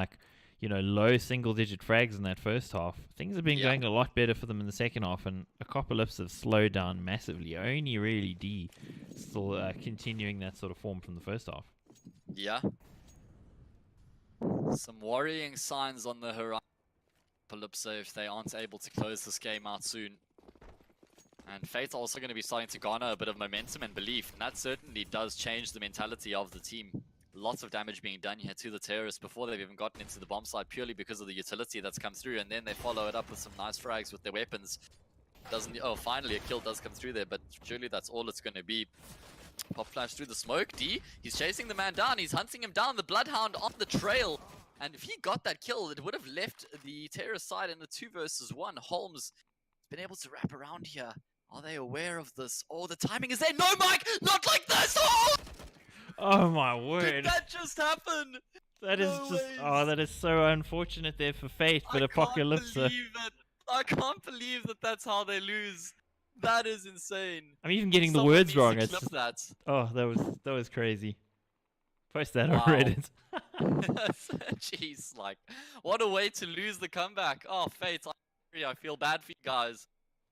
low single-digit frags in that first half, things have been going a lot better for them in the second half, and Akopalipsa have slowed down massively. Only really D still continuing that sort of form from the first half. Yeah. Some worrying signs on the horizon. Akopalipsa, if they aren't able to close this game out soon. And Fate are also going to be starting to garner a bit of momentum and belief, and that certainly does change the mentality of the team. Lots of damage being done here to the terrorists before they've even gotten into the bomb site, purely because of the utility that's come through, and then they follow it up with some nice frags with their weapons. Finally a kill does come through there, but surely that's all it's going to be. Pop flash through the smoke. D, he's chasing the man down, he's hunting him down, the Bloodhound on the trail. And if he got that kill, it would have left the terrorist side in a 2 versus 1. Holmes has been able to wrap around here. Are they aware of this? Oh, the timing is there. No, Mike! Not like this! Oh! Oh my Did word! that just happen? That is No just ways. that is so unfortunate there for Faith, but Apocalypsa. I can't believe that that's how they lose. That is insane. I'm even getting the Someone words needs to wrong. It's clip just, that. oh, that was crazy. Post that Wow. on Reddit. Jeez, like, what a way to lose the comeback. Oh, Fate, I feel bad for you guys.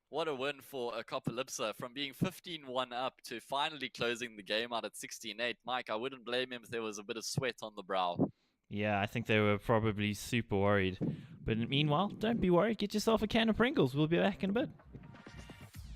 What a win for Akopalipsa, from being 15-1 up to finally closing the game out at 16-8. Mike, I wouldn't blame him if there was a bit of sweat on the brow. Yeah, I think they were probably super worried. But meanwhile, don't be worried. Get yourself a can of Pringles. We'll be back in a bit.